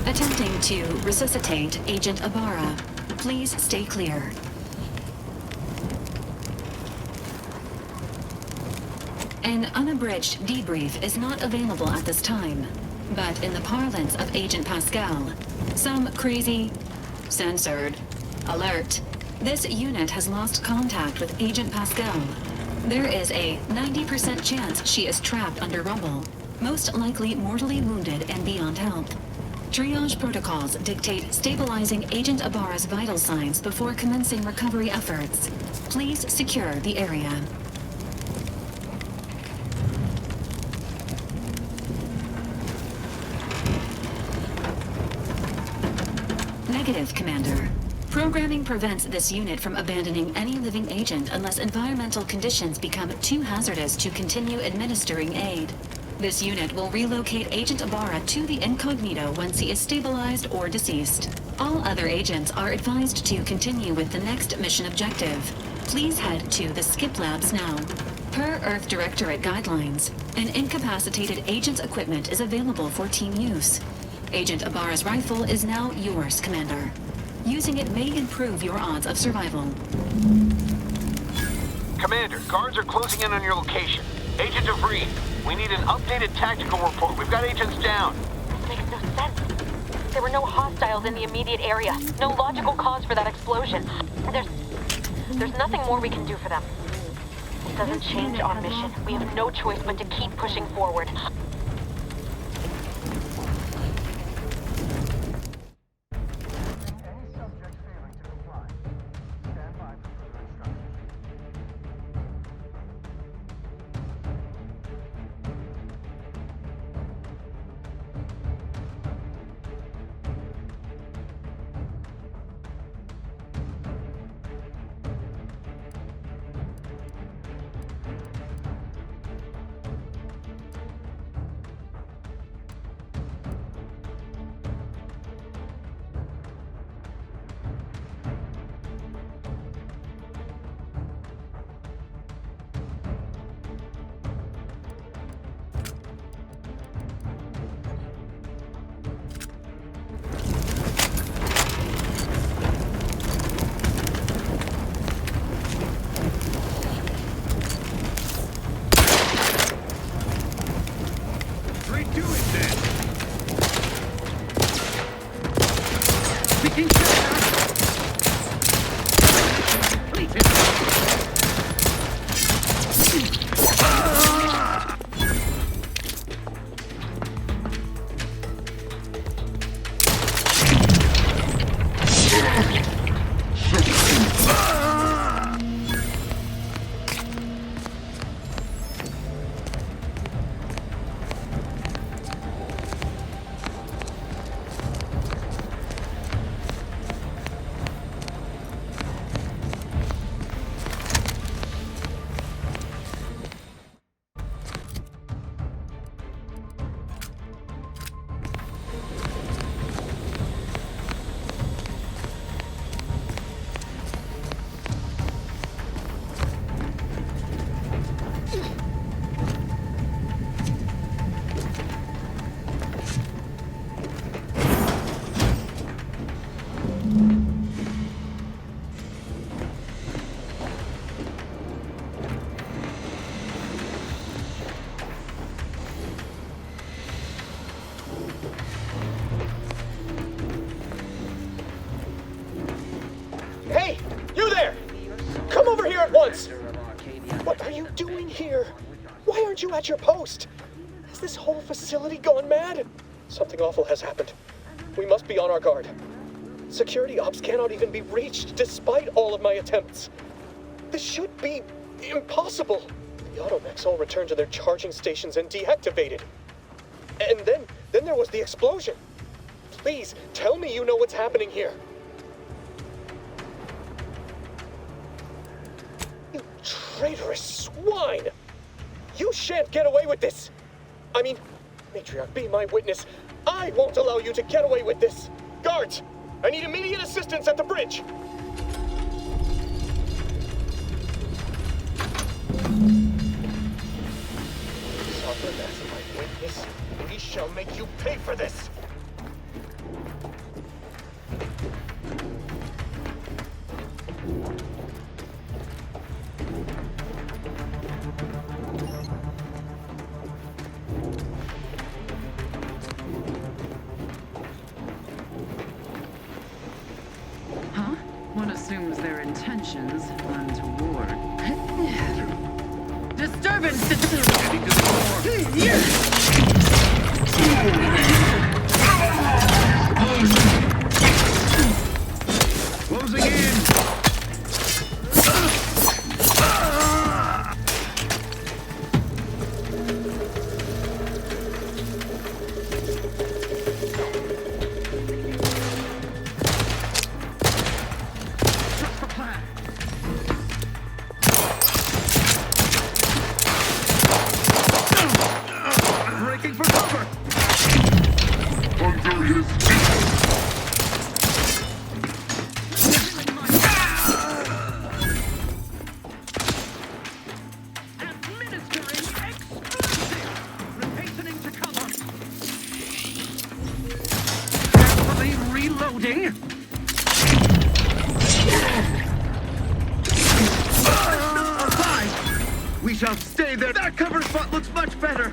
Attempting to resuscitate Agent Abara. Please stay clear. An unabridged debrief is not available at this time, but in the parlance of Agent Pascal, some crazy, censored, alert. This unit has lost contact with Agent Pascal. There is a 90% chance she is trapped under rubble, most likely mortally wounded and beyond help. Triage protocols dictate stabilizing Agent Abara's vital signs before commencing recovery efforts. Please secure the area. Negative, Commander. Programming prevents this unit from abandoning any living agent unless environmental conditions become too hazardous to continue administering aid. This unit will relocate Agent Abara to the incognito once he is stabilized or deceased. All other agents are advised to continue with the next mission objective. Please head to the Skip Labs now. Per Earth Directorate guidelines, an incapacitated agent's equipment is available for team use. Agent Abara's rifle is now yours, Commander. Using it may improve your odds of survival. Commander, guards are closing in on your location. Agent DeVries, we need an updated tactical report. We've got agents down. This makes no sense. There were no hostiles in the immediate area. No logical cause for that explosion. There's nothing more we can do for them. It doesn't change our mission. We have no choice but to keep pushing forward. What are you doing here? Why aren't you at your post? Has this whole facility gone mad? Something awful has happened. We must be on our guard. Security ops cannot even be reached despite all of my attempts. This should be impossible. The automechs all returned to their charging stations and deactivated. And then there was the explosion. Please, tell me you know what's happening here. You traitorous swine! You shan't get away with this! I mean, Matriarch, be my witness. I won't allow you to get away with this! Guards! I need immediate assistance at the bridge! Sovereign as my witness, we shall make you pay for this! One assumes their intentions untoward. Disturbance! Heading to the floor. Closing in! We shall stay there. That cover spot looks much better.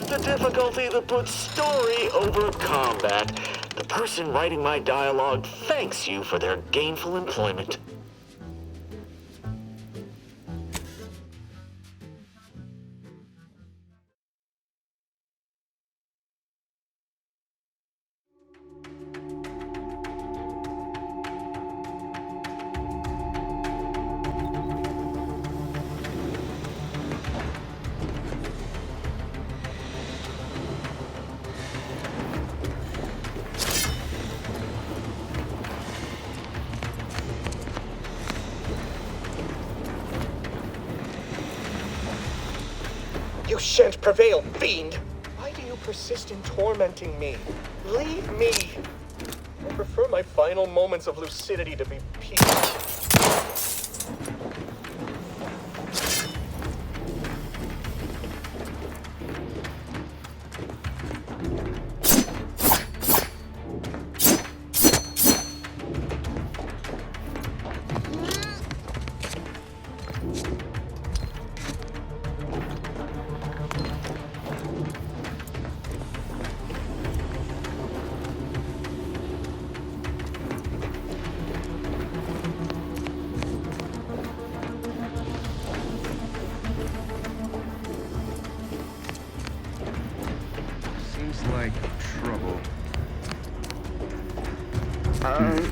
the difficulty that puts story over combat. The person writing my dialogue thanks you for their gainful employment. You shan't prevail, fiend! Why do you persist in tormenting me? Leave me! I prefer my final moments of lucidity to be peaceful. Like trouble.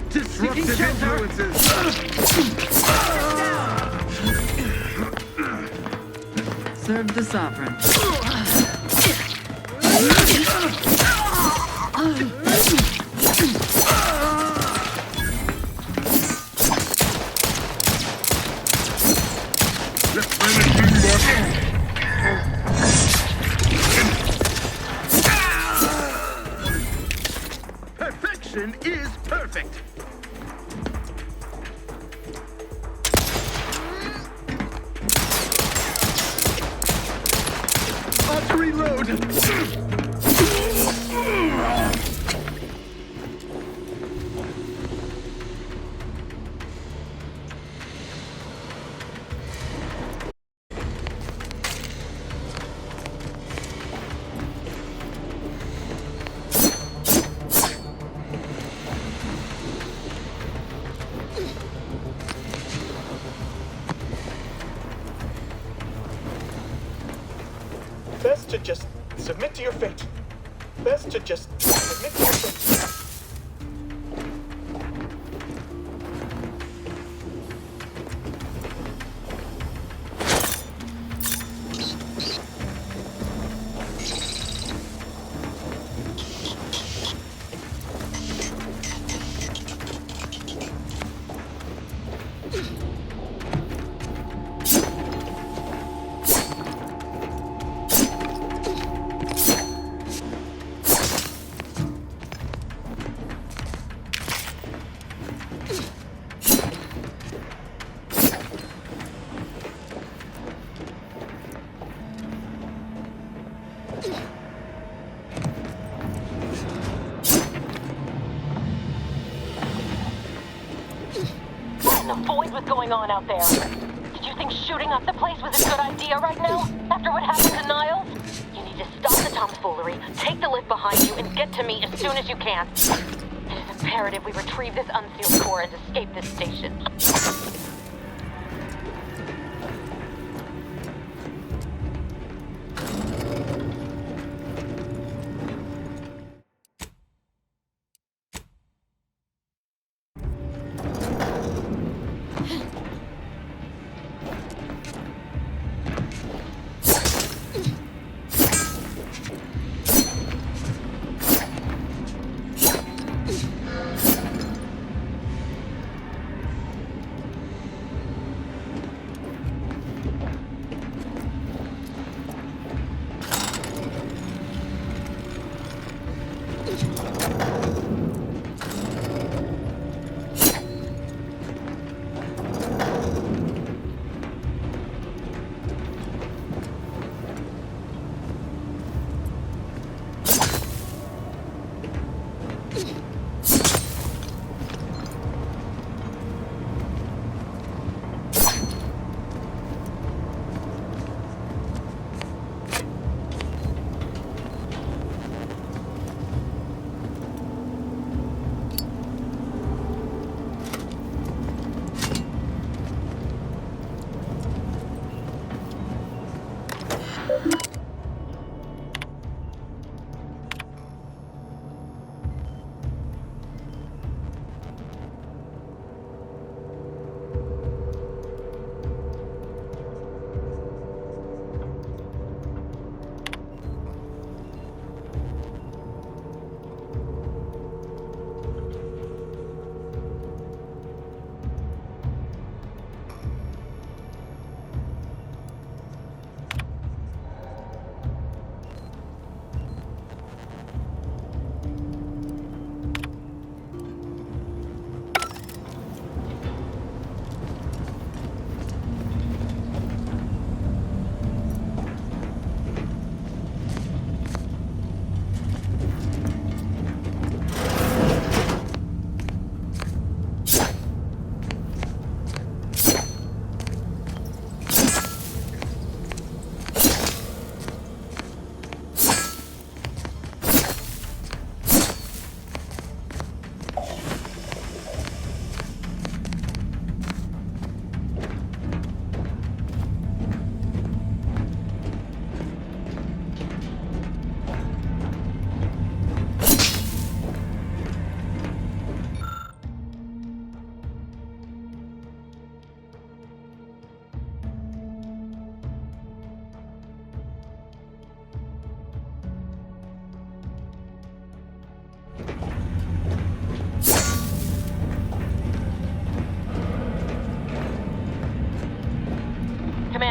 Disruptive influences. Serve the sovereign. Perfection is perfect. Off to reload. Best to just submit to your fate. Best to just submit to your fate. Avoid what's going on out there. Did you think shooting up the place was a good idea right now? After what happened to Niles? You need to stop the tomfoolery, take the lift behind you, and get to me as soon as you can. It is imperative we retrieve this unsealed core and escape this station.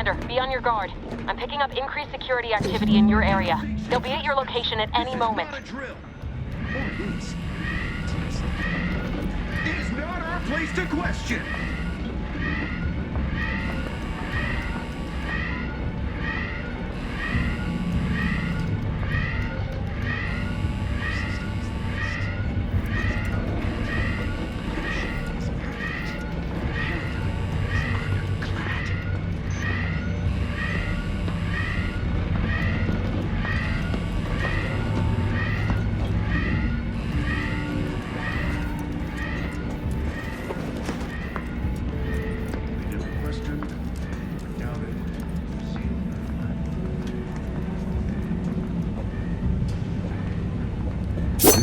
Commander, be on your guard. I'm picking up increased security activity in your area. They'll be at your location at any moment. It is not our place to question.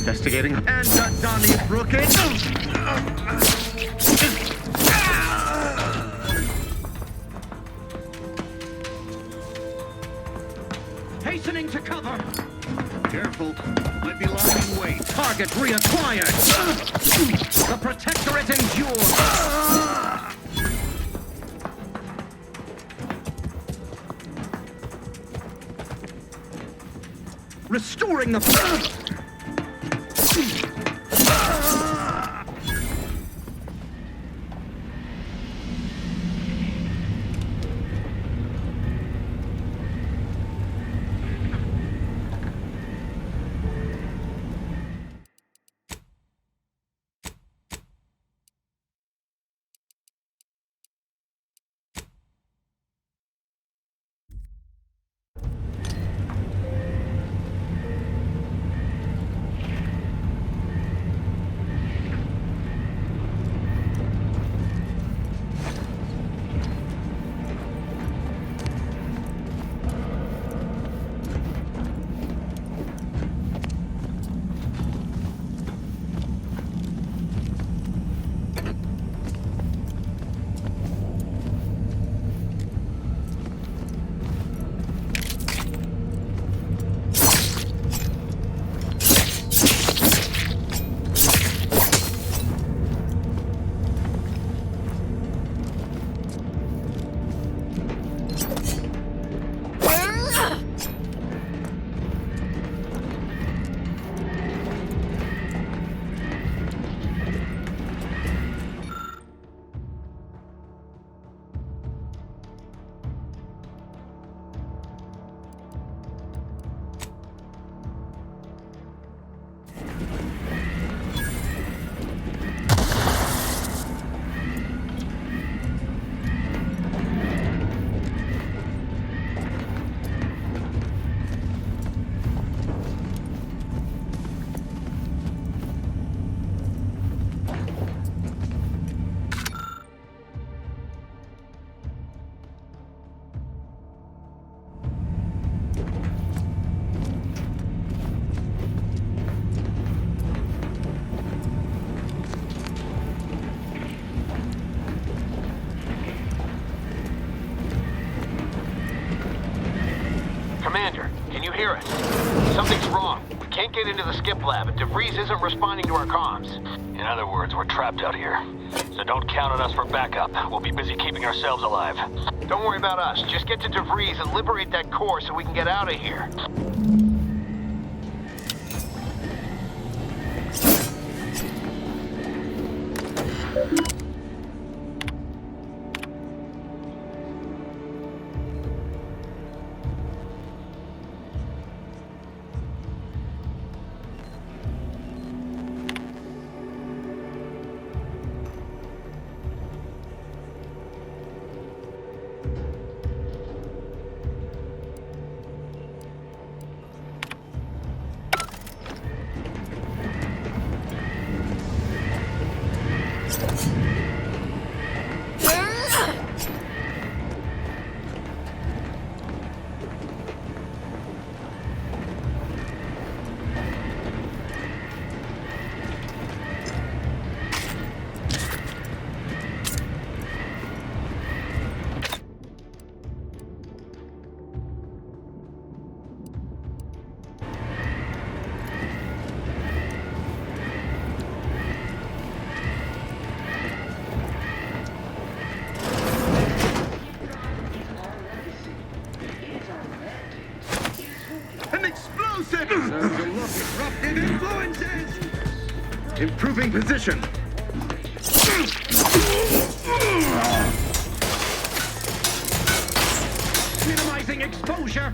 Investigating. And Donnybrook it. Hastening to cover. Careful. Might be lying in wait. Target reacquired. The Protectorate endures. Restoring the... Commander, can you hear us? Something's wrong. We can't get into the skip lab, and DeVries isn't responding to our comms. In other words, we're trapped out here. So don't count on us for backup. We'll be busy keeping ourselves alive. Don't worry about us. Just get to DeVries and liberate that core so we can get out of here. Improving position. Minimizing exposure.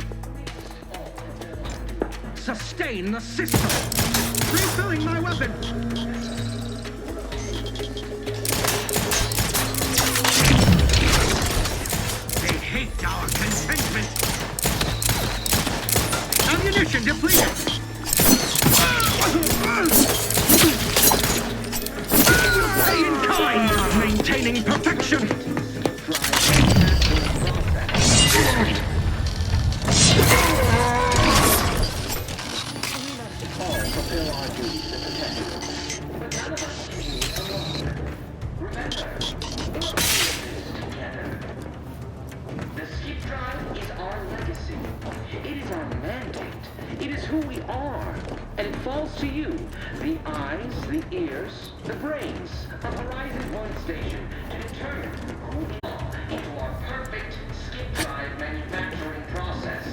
Sustain the system. Refilling my weapon. They hate our contentment. Ammunition depleted. Pay in kind. Maintaining perfection. Fulfill our duties to protect you. But none of us can do it alone. Remember, together. The skip drive is our legacy. It is our mandate. It is who we are. And it falls to you, the eyes, the ears, the brains of Horizon One Station to determine who we are into our perfect skip drive manufacturing process.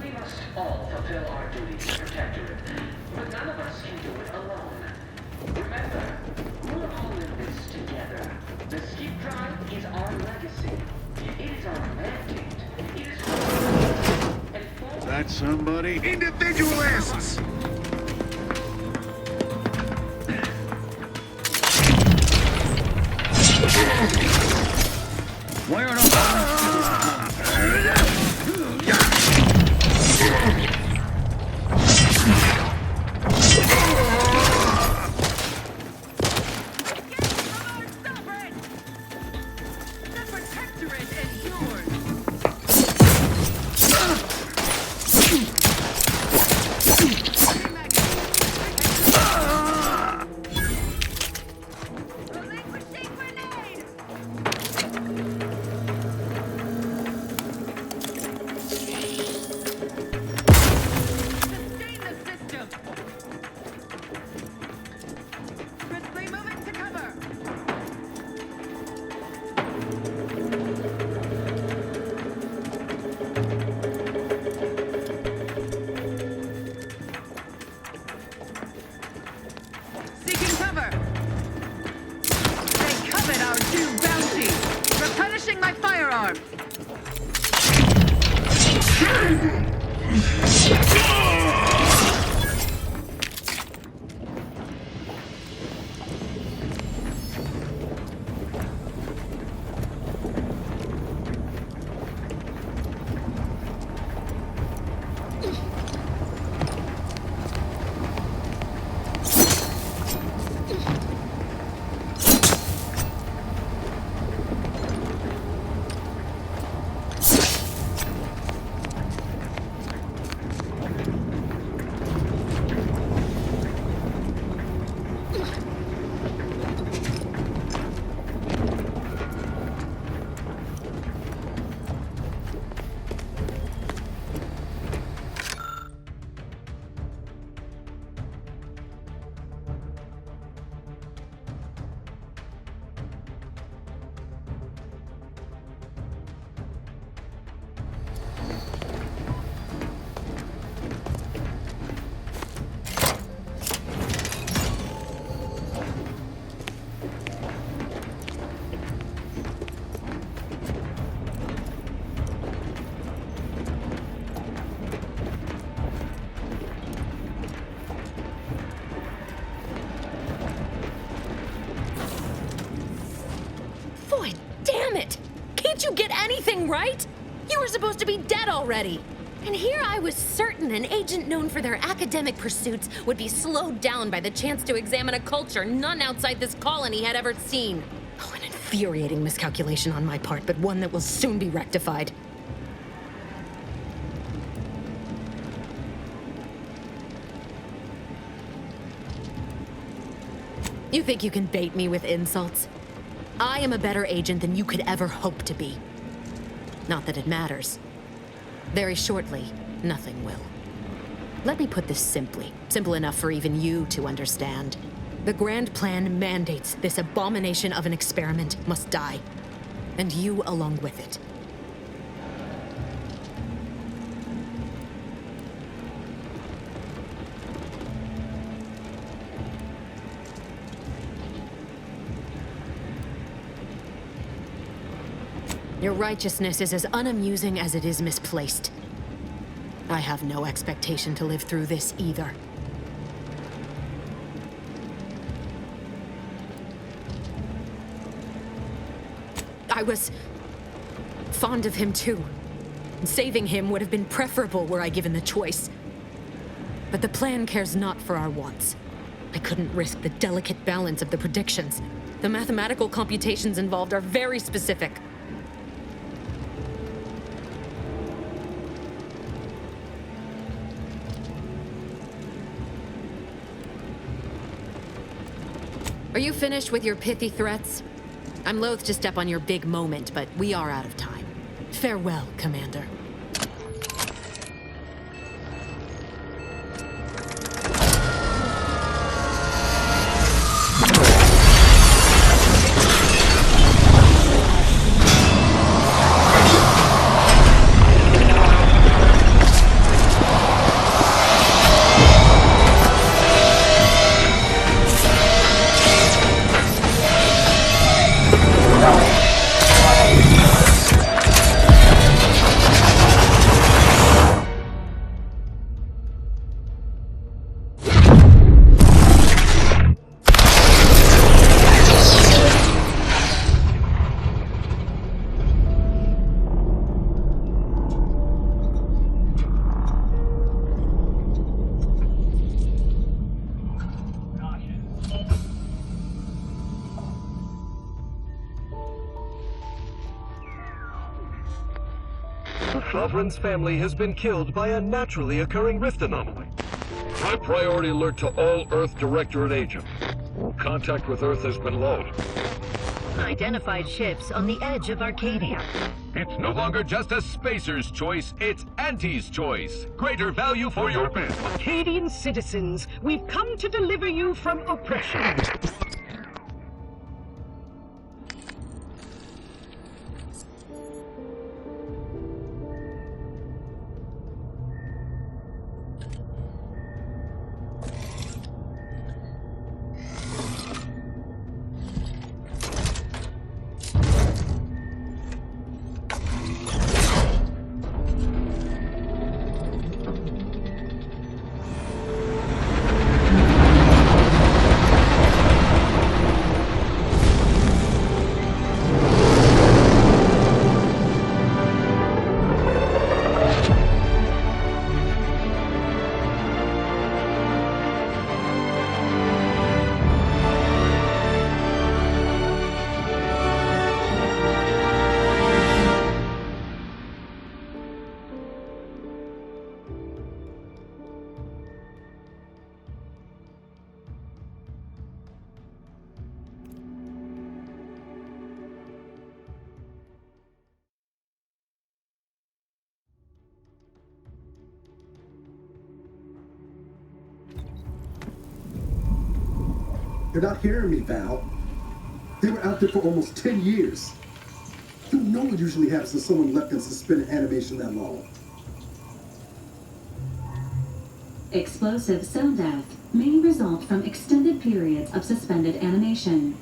We must all fulfill our duties to protect Earth. But none of us can do it alone. Remember, we're all in this together. The skip drive is our legacy. It is our mandate. It is and it falls. That's somebody. Individualists! Where on Right? You were supposed to be dead already. And here I was certain an agent known for their academic pursuits would be slowed down by the chance to examine a culture none outside this colony had ever seen. Oh, an infuriating miscalculation on my part, but one that will soon be rectified. You think you can bait me with insults? I am a better agent than you could ever hope to be. Not that it matters. Very shortly, nothing will. Let me put this simply, simple enough for even you to understand. The grand plan mandates this abomination of an experiment must die, and you along with it. Your righteousness is as unamusing as it is misplaced. I have no expectation to live through this either. I was fond of him too. Saving him would have been preferable were I given the choice. But the plan cares not for our wants. I couldn't risk the delicate balance of the predictions. The mathematical computations involved are very specific. Are you finished with your pithy threats? I'm loath to step on your big moment, but we are out of time. Farewell, Commander. The Sovereign's family has been killed by a naturally occurring rift anomaly. High priority alert to all Earth Directorate agents. Contact with Earth has been low. Identified ships on the edge of Arcadia. It's no longer just a spacer's choice, it's Auntie's choice. Greater value for your bid. Arcadian citizens, we've come to deliver you from oppression. You're not hearing me, Val. They were out there for almost 10 years. You know what usually happens when someone left in suspended animation that long. Explosive cell death may result from extended periods of suspended animation.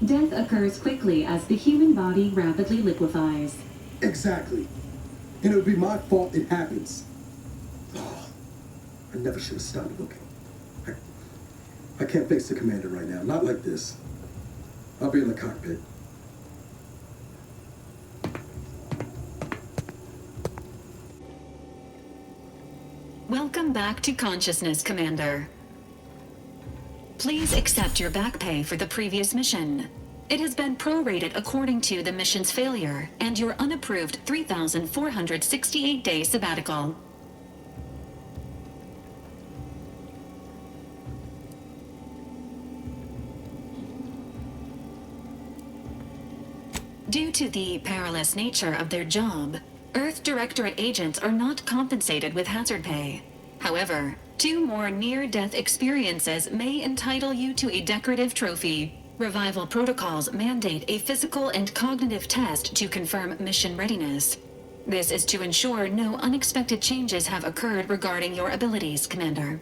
Death occurs quickly as the human body rapidly liquefies. Exactly. And it would be my fault it happens. Oh, I never should have stopped looking. I can't face the commander right now. Not like this. I'll be in the cockpit. Welcome back to consciousness, Commander. Please accept your back pay for the previous mission. It has been prorated according to the mission's failure and your unapproved 3,468-day sabbatical. Due to the perilous nature of their job, Earth Directorate agents are not compensated with hazard pay. However, 2 more near-death experiences may entitle you to a decorative trophy. Revival protocols mandate a physical and cognitive test to confirm mission readiness. This is to ensure no unexpected changes have occurred regarding your abilities, Commander.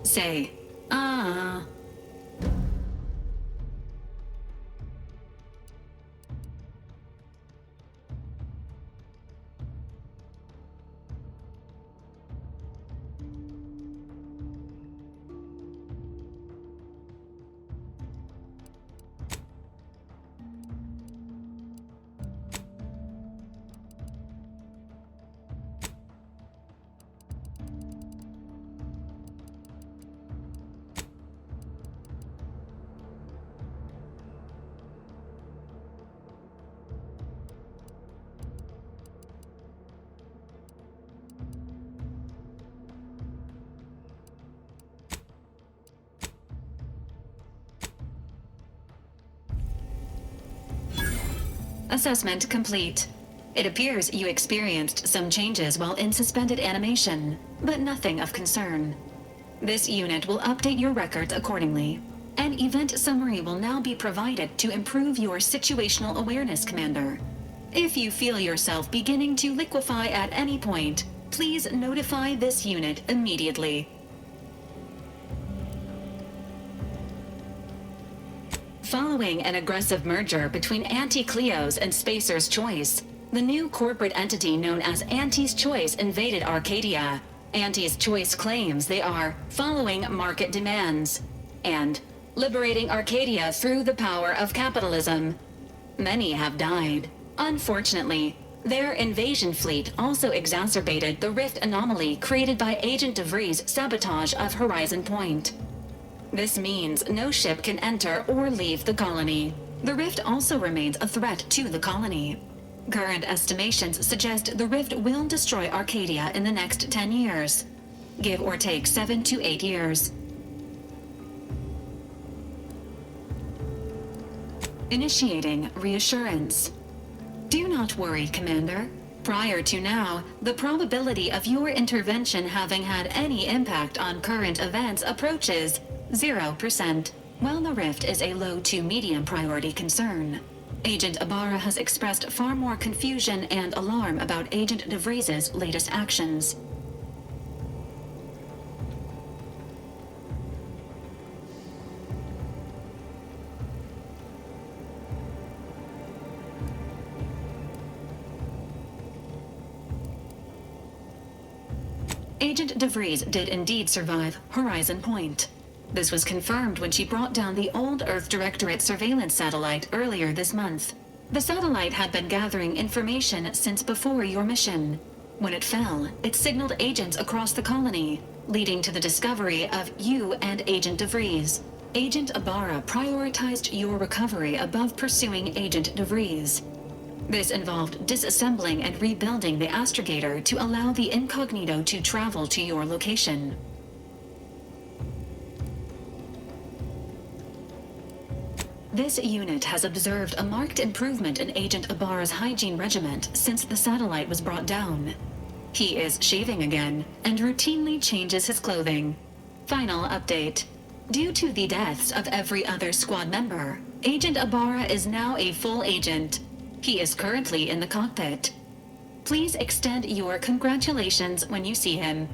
Say, Assessment complete. It appears you experienced some changes while in suspended animation, but nothing of concern. This unit will update your records accordingly. An event summary will now be provided to improve your situational awareness, Commander. If you feel yourself beginning to liquefy at any point, please notify this unit immediately. Following an aggressive merger between Anti-Cleo's and Spacer's Choice, the new corporate entity known as Anti's Choice invaded Arcadia. Anti's Choice claims they are following market demands and liberating Arcadia through the power of capitalism. Many have died. Unfortunately, their invasion fleet also exacerbated the rift anomaly created by Agent DeVries' sabotage of Horizon Point. This means no ship can enter or leave the colony. The rift also remains a threat to the colony. Current estimations suggest the rift will destroy Arcadia in the next 10 years. Give or take 7 to 8 years. Initiating reassurance. Do not worry, Commander. Prior to now, the probability of your intervention having had any impact on current events approaches 0%, while the rift is a low to medium priority concern. Agent Ibarra has expressed far more confusion and alarm about Agent DeVries' latest actions. Agent DeVries did indeed survive Horizon Point. This was confirmed when she brought down the old Earth Directorate surveillance satellite earlier this month. The satellite had been gathering information since before your mission. When it fell, it signaled agents across the colony, leading to the discovery of you and Agent DeVries. Agent Ibarra prioritized your recovery above pursuing Agent DeVries. This involved disassembling and rebuilding the astrogator to allow the incognito to travel to your location. This unit has observed a marked improvement in Agent Ibarra's hygiene regiment since the satellite was brought down. He is shaving again and routinely changes his clothing. Final update. Due to the deaths of every other squad member, Agent Ibarra is now a full agent. He is currently in the cockpit. Please extend your congratulations when you see him.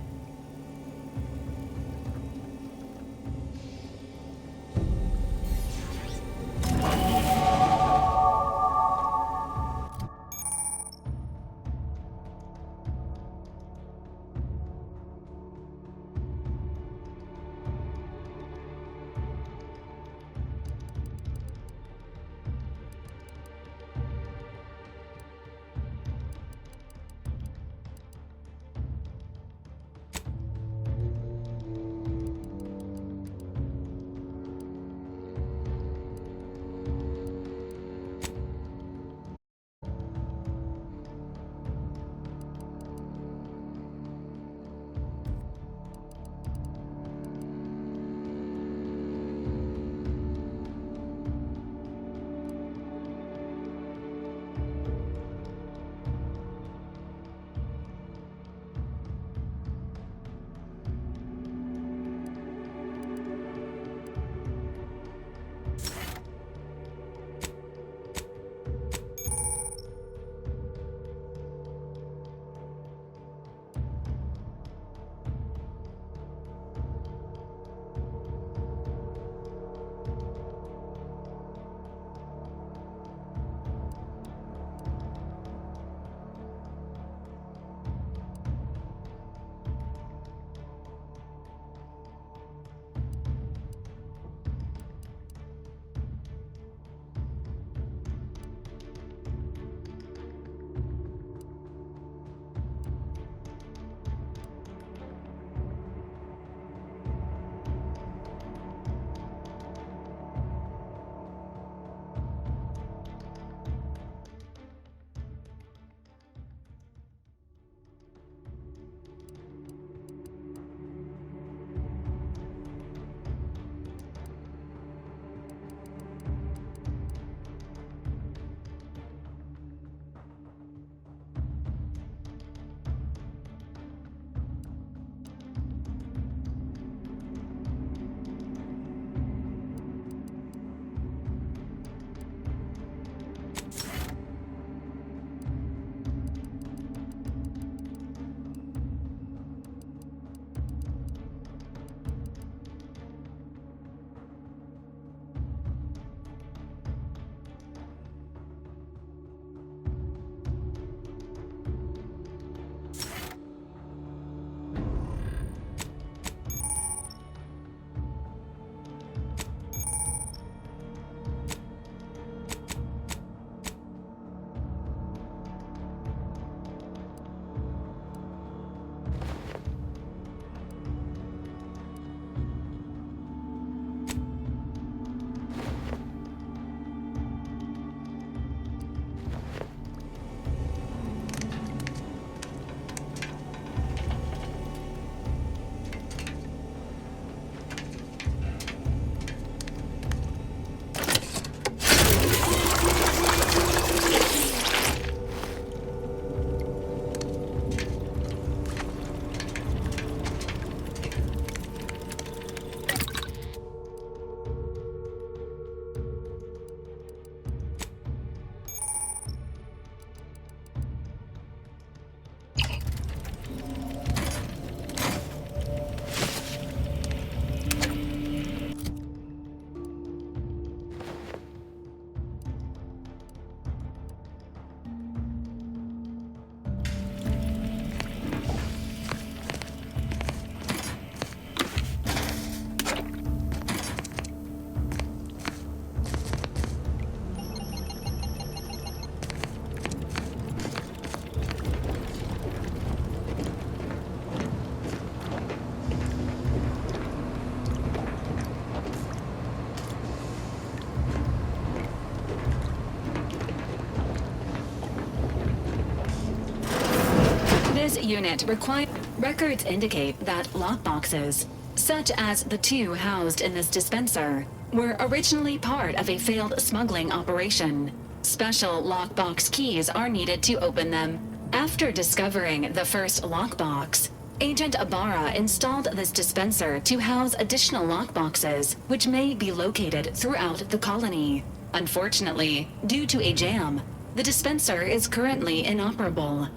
This unit records indicate that lockboxes, such as the two housed in this dispenser, were originally part of a failed smuggling operation. Special lockbox keys are needed to open them. After discovering the first lockbox, Agent Ibarra installed this dispenser to house additional lockboxes, which may be located throughout the colony. Unfortunately, due to a jam, the dispenser is currently inoperable.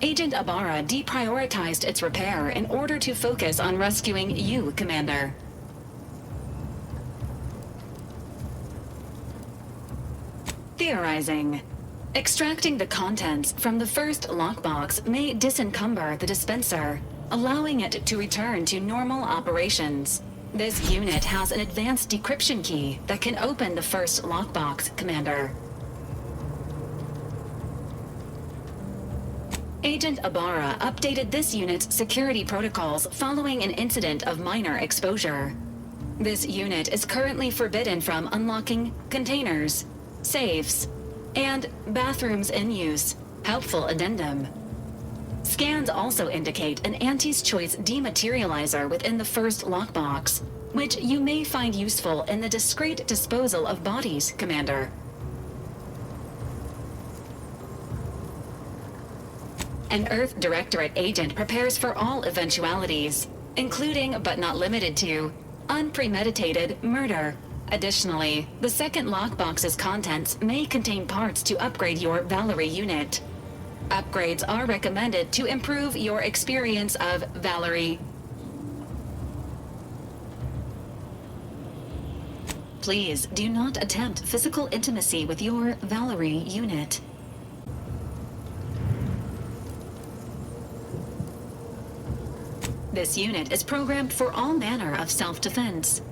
Agent Ibarra deprioritized its repair in order to focus on rescuing you, Commander. Theorizing. Extracting the contents from the first lockbox may disencumber the dispenser, allowing it to return to normal operations. This unit has an advanced decryption key that can open the first lockbox, Commander. Agent Ibarra updated this unit's security protocols following an incident of minor exposure. This unit is currently forbidden from unlocking containers, safes, and bathrooms in use. Helpful addendum. Scans also indicate an Auntie's Choice dematerializer within the first lockbox, which you may find useful in the discreet disposal of bodies, Commander. An Earth Directorate agent prepares for all eventualities, including but not limited to unpremeditated murder. Additionally, the second lockbox's contents may contain parts to upgrade your Valerie unit. Upgrades are recommended to improve your experience of Valerie. Please do not attempt physical intimacy with your Valerie unit. This unit is programmed for all manner of self-defense.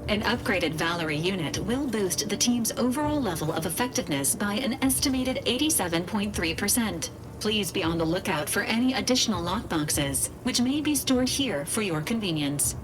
An upgraded Valerie unit will boost the team's overall level of effectiveness by an estimated 87.3%. Please be on the lookout for any additional lockboxes, which may be stored here for your convenience.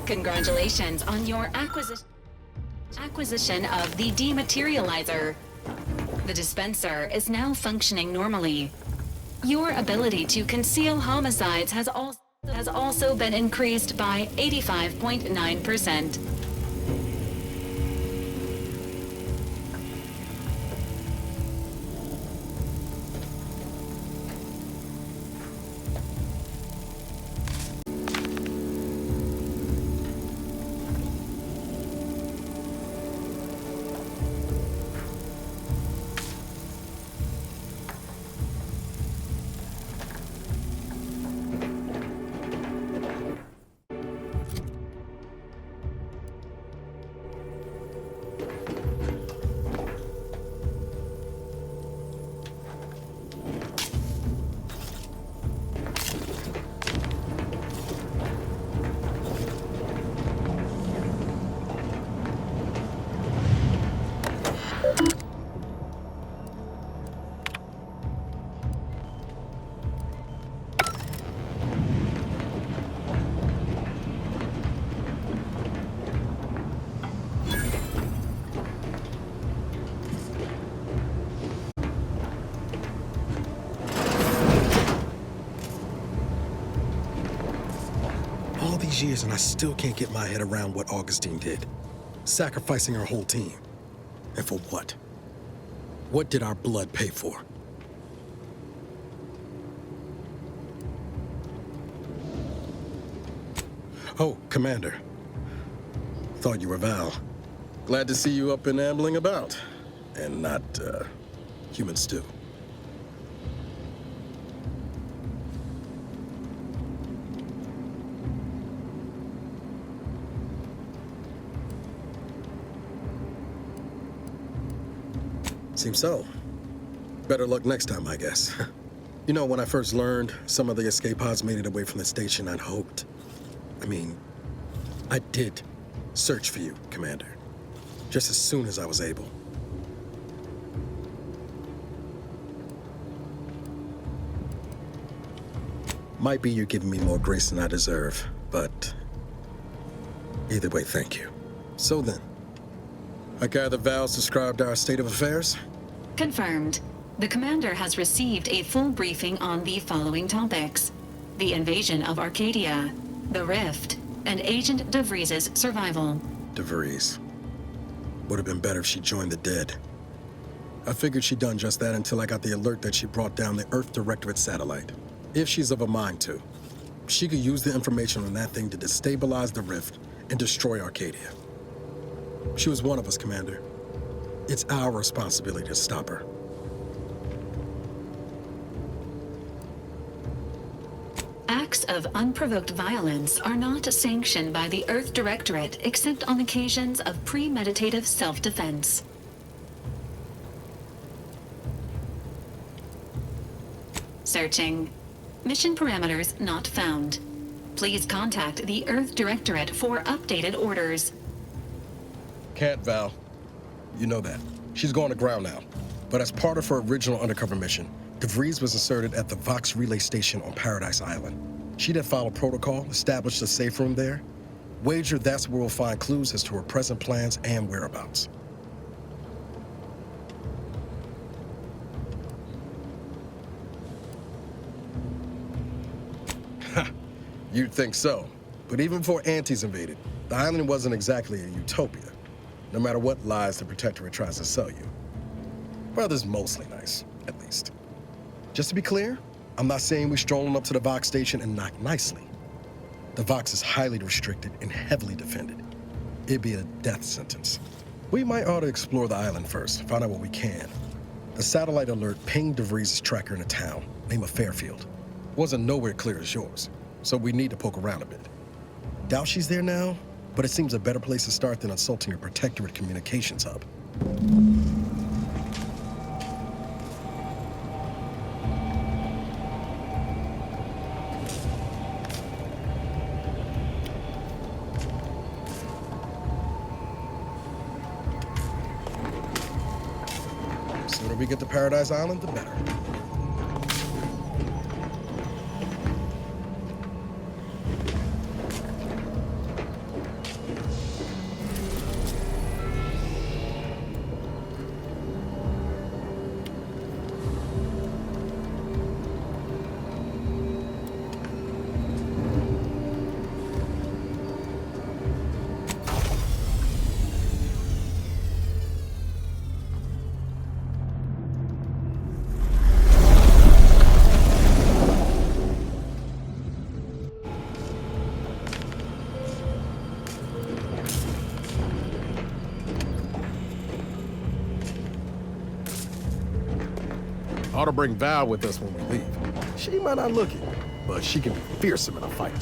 Congratulations on your acquisition of the dematerializer. The dispenser is now functioning normally. Your ability to conceal homicides has also been increased by 85.9%. Years and I still can't get my head around what Augustine did. Sacrificing our whole team. And for what? What did our blood pay for? Oh, Commander. Thought you were Val. Glad to see you up and ambling about. And not, Humans do. Seems so. Better luck next time, I guess. You know, when I first learned some of the escape pods made it away from the station, I'd hoped. I did search for you, Commander. Just as soon as I was able. Might be you're giving me more grace than I deserve, but either way, thank you. So then, I gather Val's described our state of affairs? Confirmed. The commander has received a full briefing on the following topics: the invasion of Arcadia, the Rift, and Agent DeVries' survival. DeVries. Would have been better if she joined the dead. I figured she'd done just that until I got the alert that she brought down the Earth Directorate satellite. If she's of a mind to, she could use the information on that thing to destabilize the Rift and destroy Arcadia. She was one of us, Commander. It's our responsibility to stop her. Acts of unprovoked violence are not sanctioned by the Earth Directorate except on occasions of premeditative self-defense. Searching. Mission parameters not found. Please contact the Earth Directorate for updated orders. Can't, Val. You know that. She's going to ground now. But as part of her original undercover mission, DeVries was inserted at the Vox relay station on Paradise Island. She did follow protocol, established a safe room there. Wager that's where we'll find clues as to her present plans and whereabouts. You'd think so. But even before Antes invaded, the island wasn't exactly a utopia, no matter what lies the Protectorate tries to sell you. Weather's mostly nice, at least. Just to be clear, I'm not saying we're strolling up to the Vox station and knock nicely. The Vox is highly restricted and heavily defended. It'd be a death sentence. We might ought to explore the island first, find out what we can. The satellite alert pinged DeVries' tracker in a town, name of Fairfield. Wasn't nowhere clear as yours, so we need to poke around a bit. Doubt she's there now, but it seems a better place to start than assaulting your Protectorate communications hub. Sooner we get to Paradise Island, the better. Ought to bring Val with us when we leave. She might not look it, but she can be fearsome in a fight.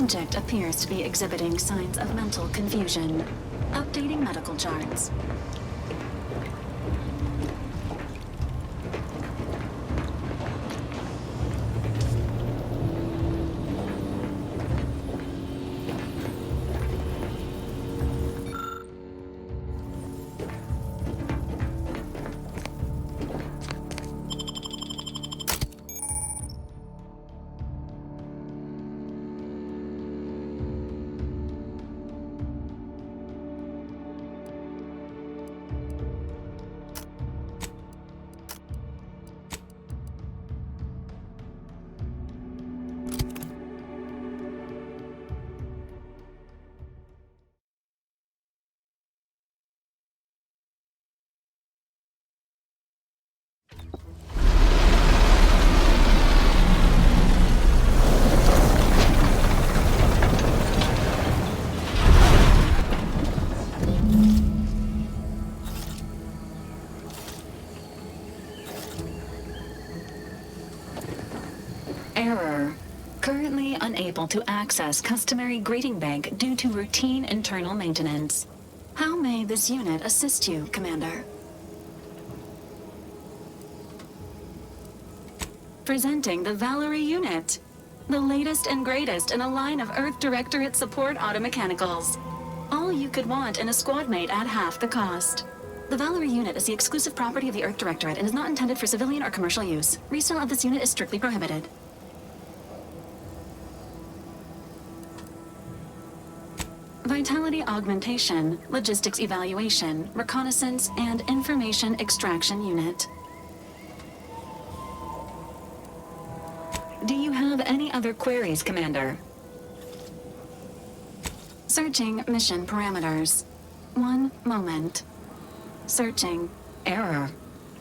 Subject appears to be exhibiting signs of mental confusion. Updating medical charts. Error. Currently unable to access customary greeting bank due to routine internal maintenance. How may this unit assist you, Commander? Presenting the Valerie unit. The latest and greatest in a line of Earth Directorate support automechanicals. All you could want in a squad mate at half the cost. The Valerie unit is the exclusive property of the Earth Directorate and is not intended for civilian or commercial use. Resale of this unit is strictly prohibited. Vitality augmentation, logistics evaluation, reconnaissance, and information extraction unit. Do you have any other queries, Commander? Searching mission parameters. One moment. Searching. Error.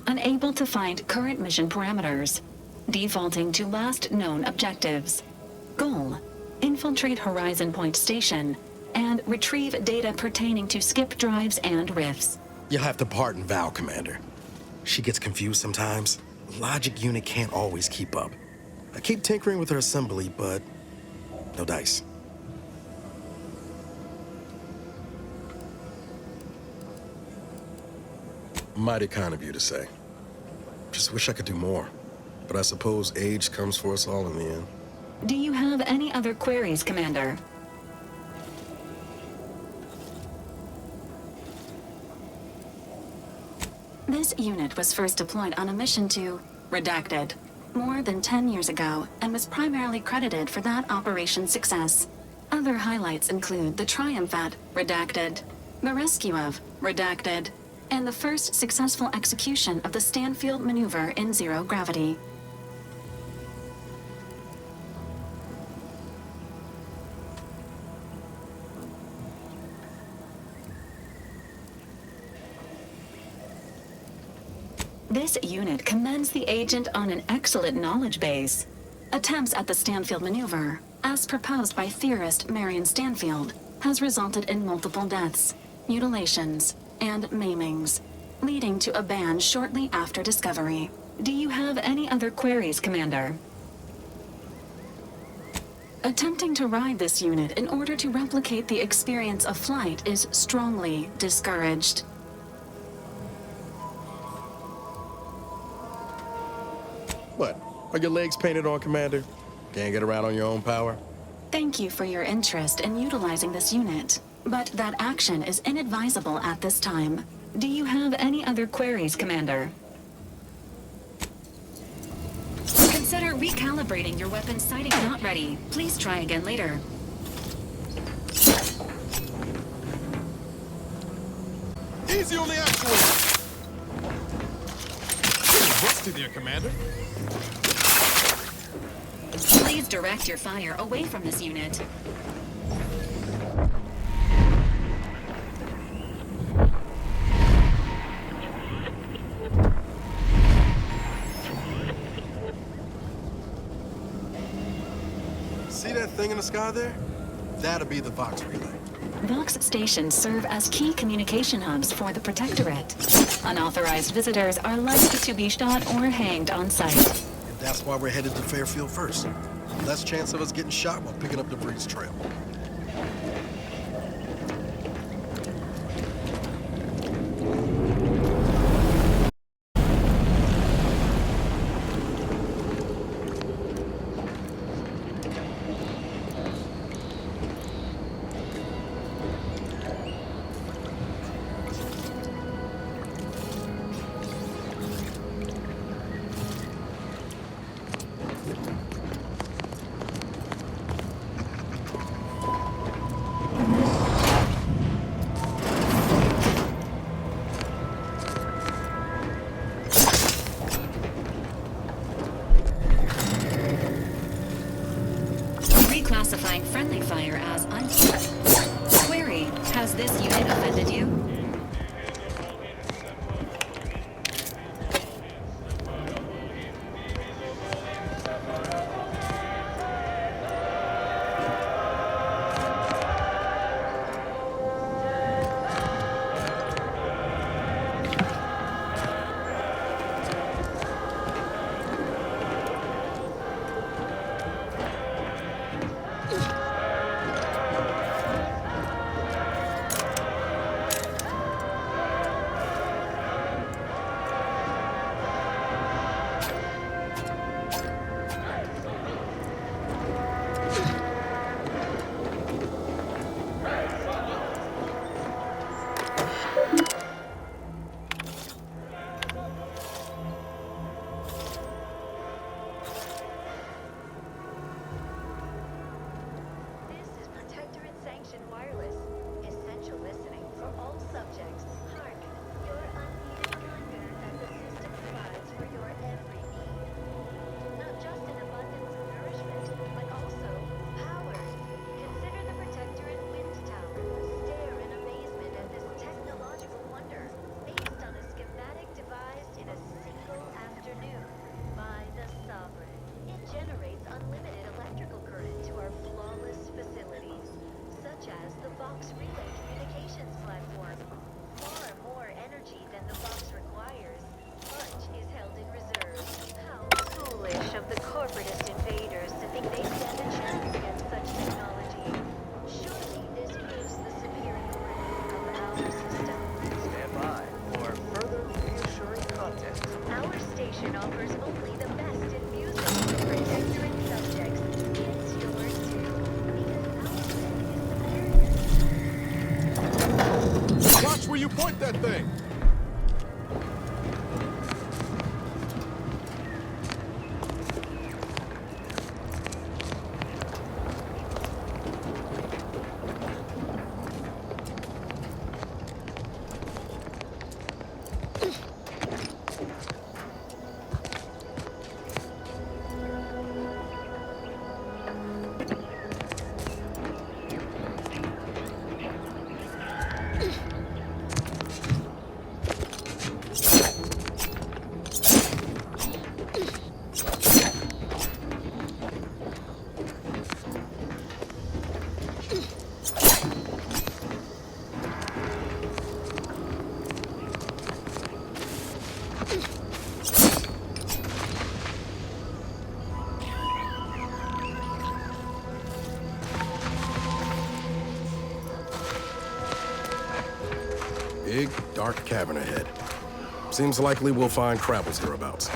Unable to find current mission parameters. Defaulting to last known objectives. Goal. Infiltrate Horizon Point Station and retrieve data pertaining to skip drives and rifts. You'll have to pardon Val, Commander. She gets confused sometimes. Logic unit can't always keep up. I keep tinkering with her assembly, but no dice. Mighty kind of you to say. Just wish I could do more. But I suppose age comes for us all in the end. Do you have any other queries, Commander? This unit was first deployed on a mission to Redacted more than 10 years ago and was primarily credited for that operation's success. Other highlights include the triumph at Redacted, the rescue of Redacted, and the first successful execution of the Stanfield maneuver in zero gravity. This unit commends the agent on an excellent knowledge base. Attempts at the Stanfield maneuver, as proposed by theorist Marion Stanfield, has resulted in multiple deaths, mutilations, and maimings, leading to a ban shortly after discovery. Do you have any other queries, Commander? Attempting to ride this unit in order to replicate the experience of flight is strongly discouraged. What? Are your legs painted on, Commander? Can't get around on your own power? Thank you for your interest in utilizing this unit, but that action is inadvisable at this time. Do you have any other queries, Commander? Consider recalibrating your weapon sighting not ready. Please try again later. Easy on the actuator! Rusty there, Commander. Please direct your fire away from this unit. See that thing in the sky there? That'll be the Vox relay. Vox stations serve as key communication hubs for the Protectorate. Unauthorized visitors are likely to be shot or hanged on sight. And that's why we're headed to Fairfield first. Less chance of us getting shot while picking up debris trail. Reclassifying friendly fire as unsafe. Query, has this unit offended you? Where you point that thing? Big, dark cavern ahead. Seems likely we'll find Krabble's hereabouts.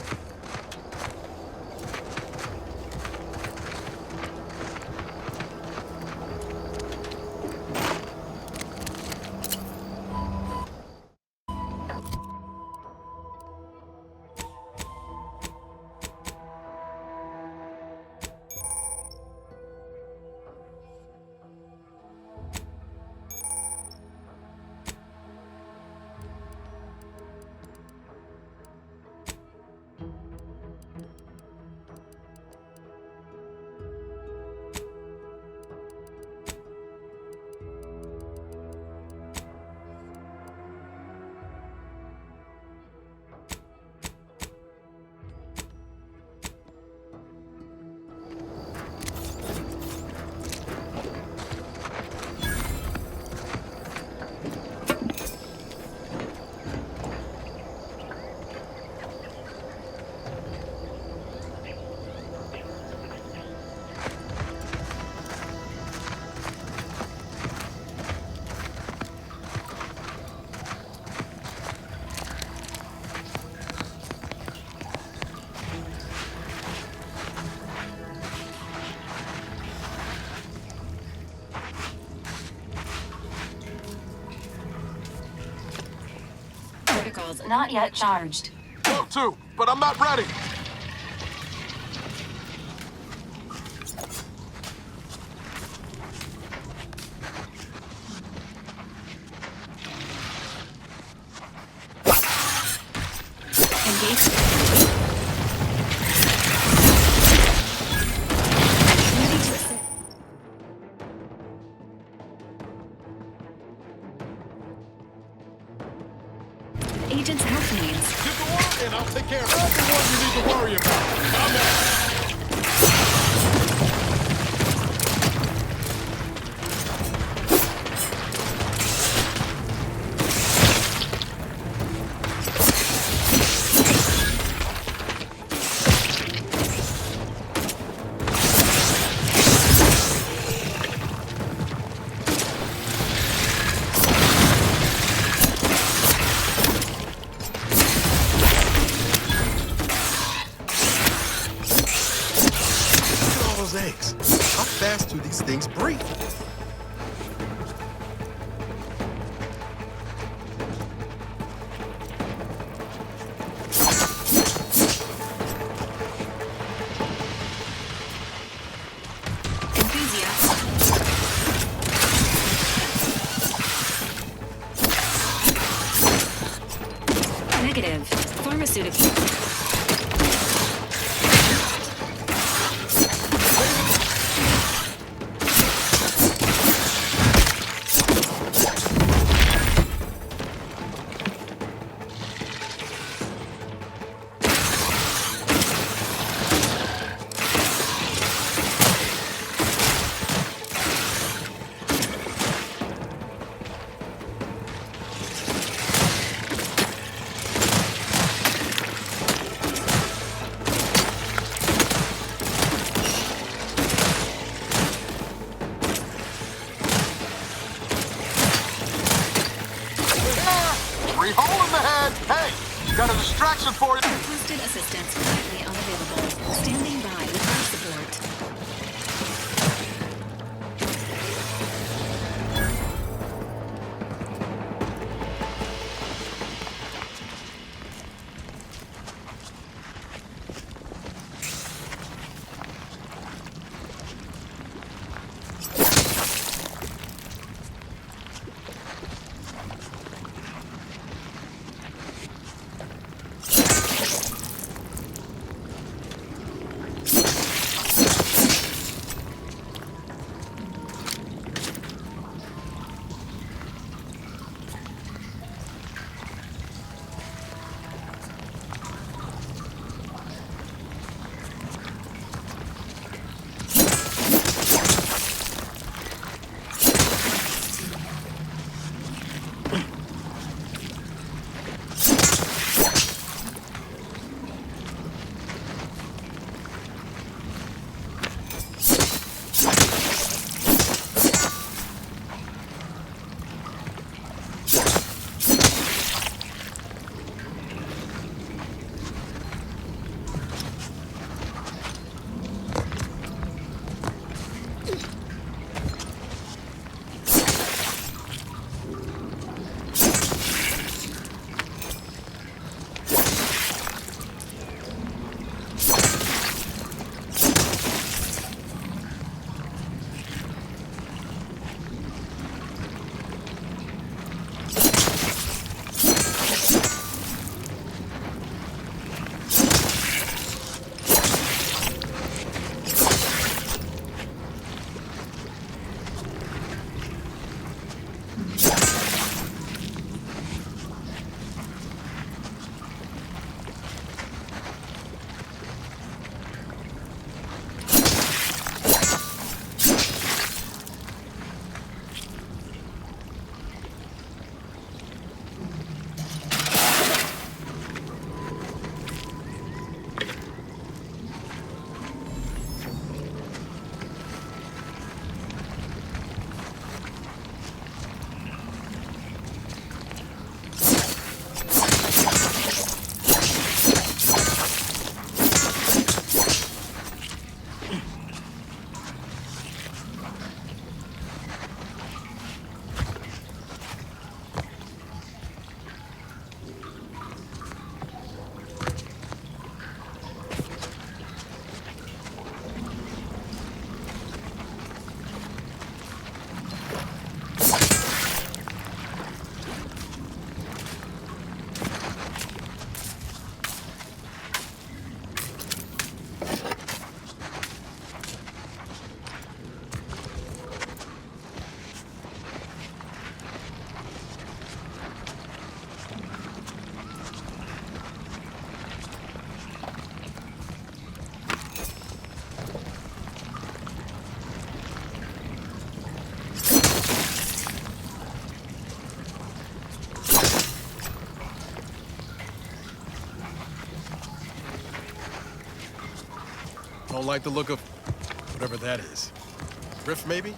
Hostiles not yet charged. Go to, but I'm not ready. Engage. Agent's health needs. Get the word in, I'll take care of everyone you need to worry about. I'm in. Eggs. How fast do these things breathe? Negative. Pharmaceutical. Got a distraction for you. Requested assistance currently unavailable. Standing by with life support. Don't like the look of whatever that is. Rift, maybe?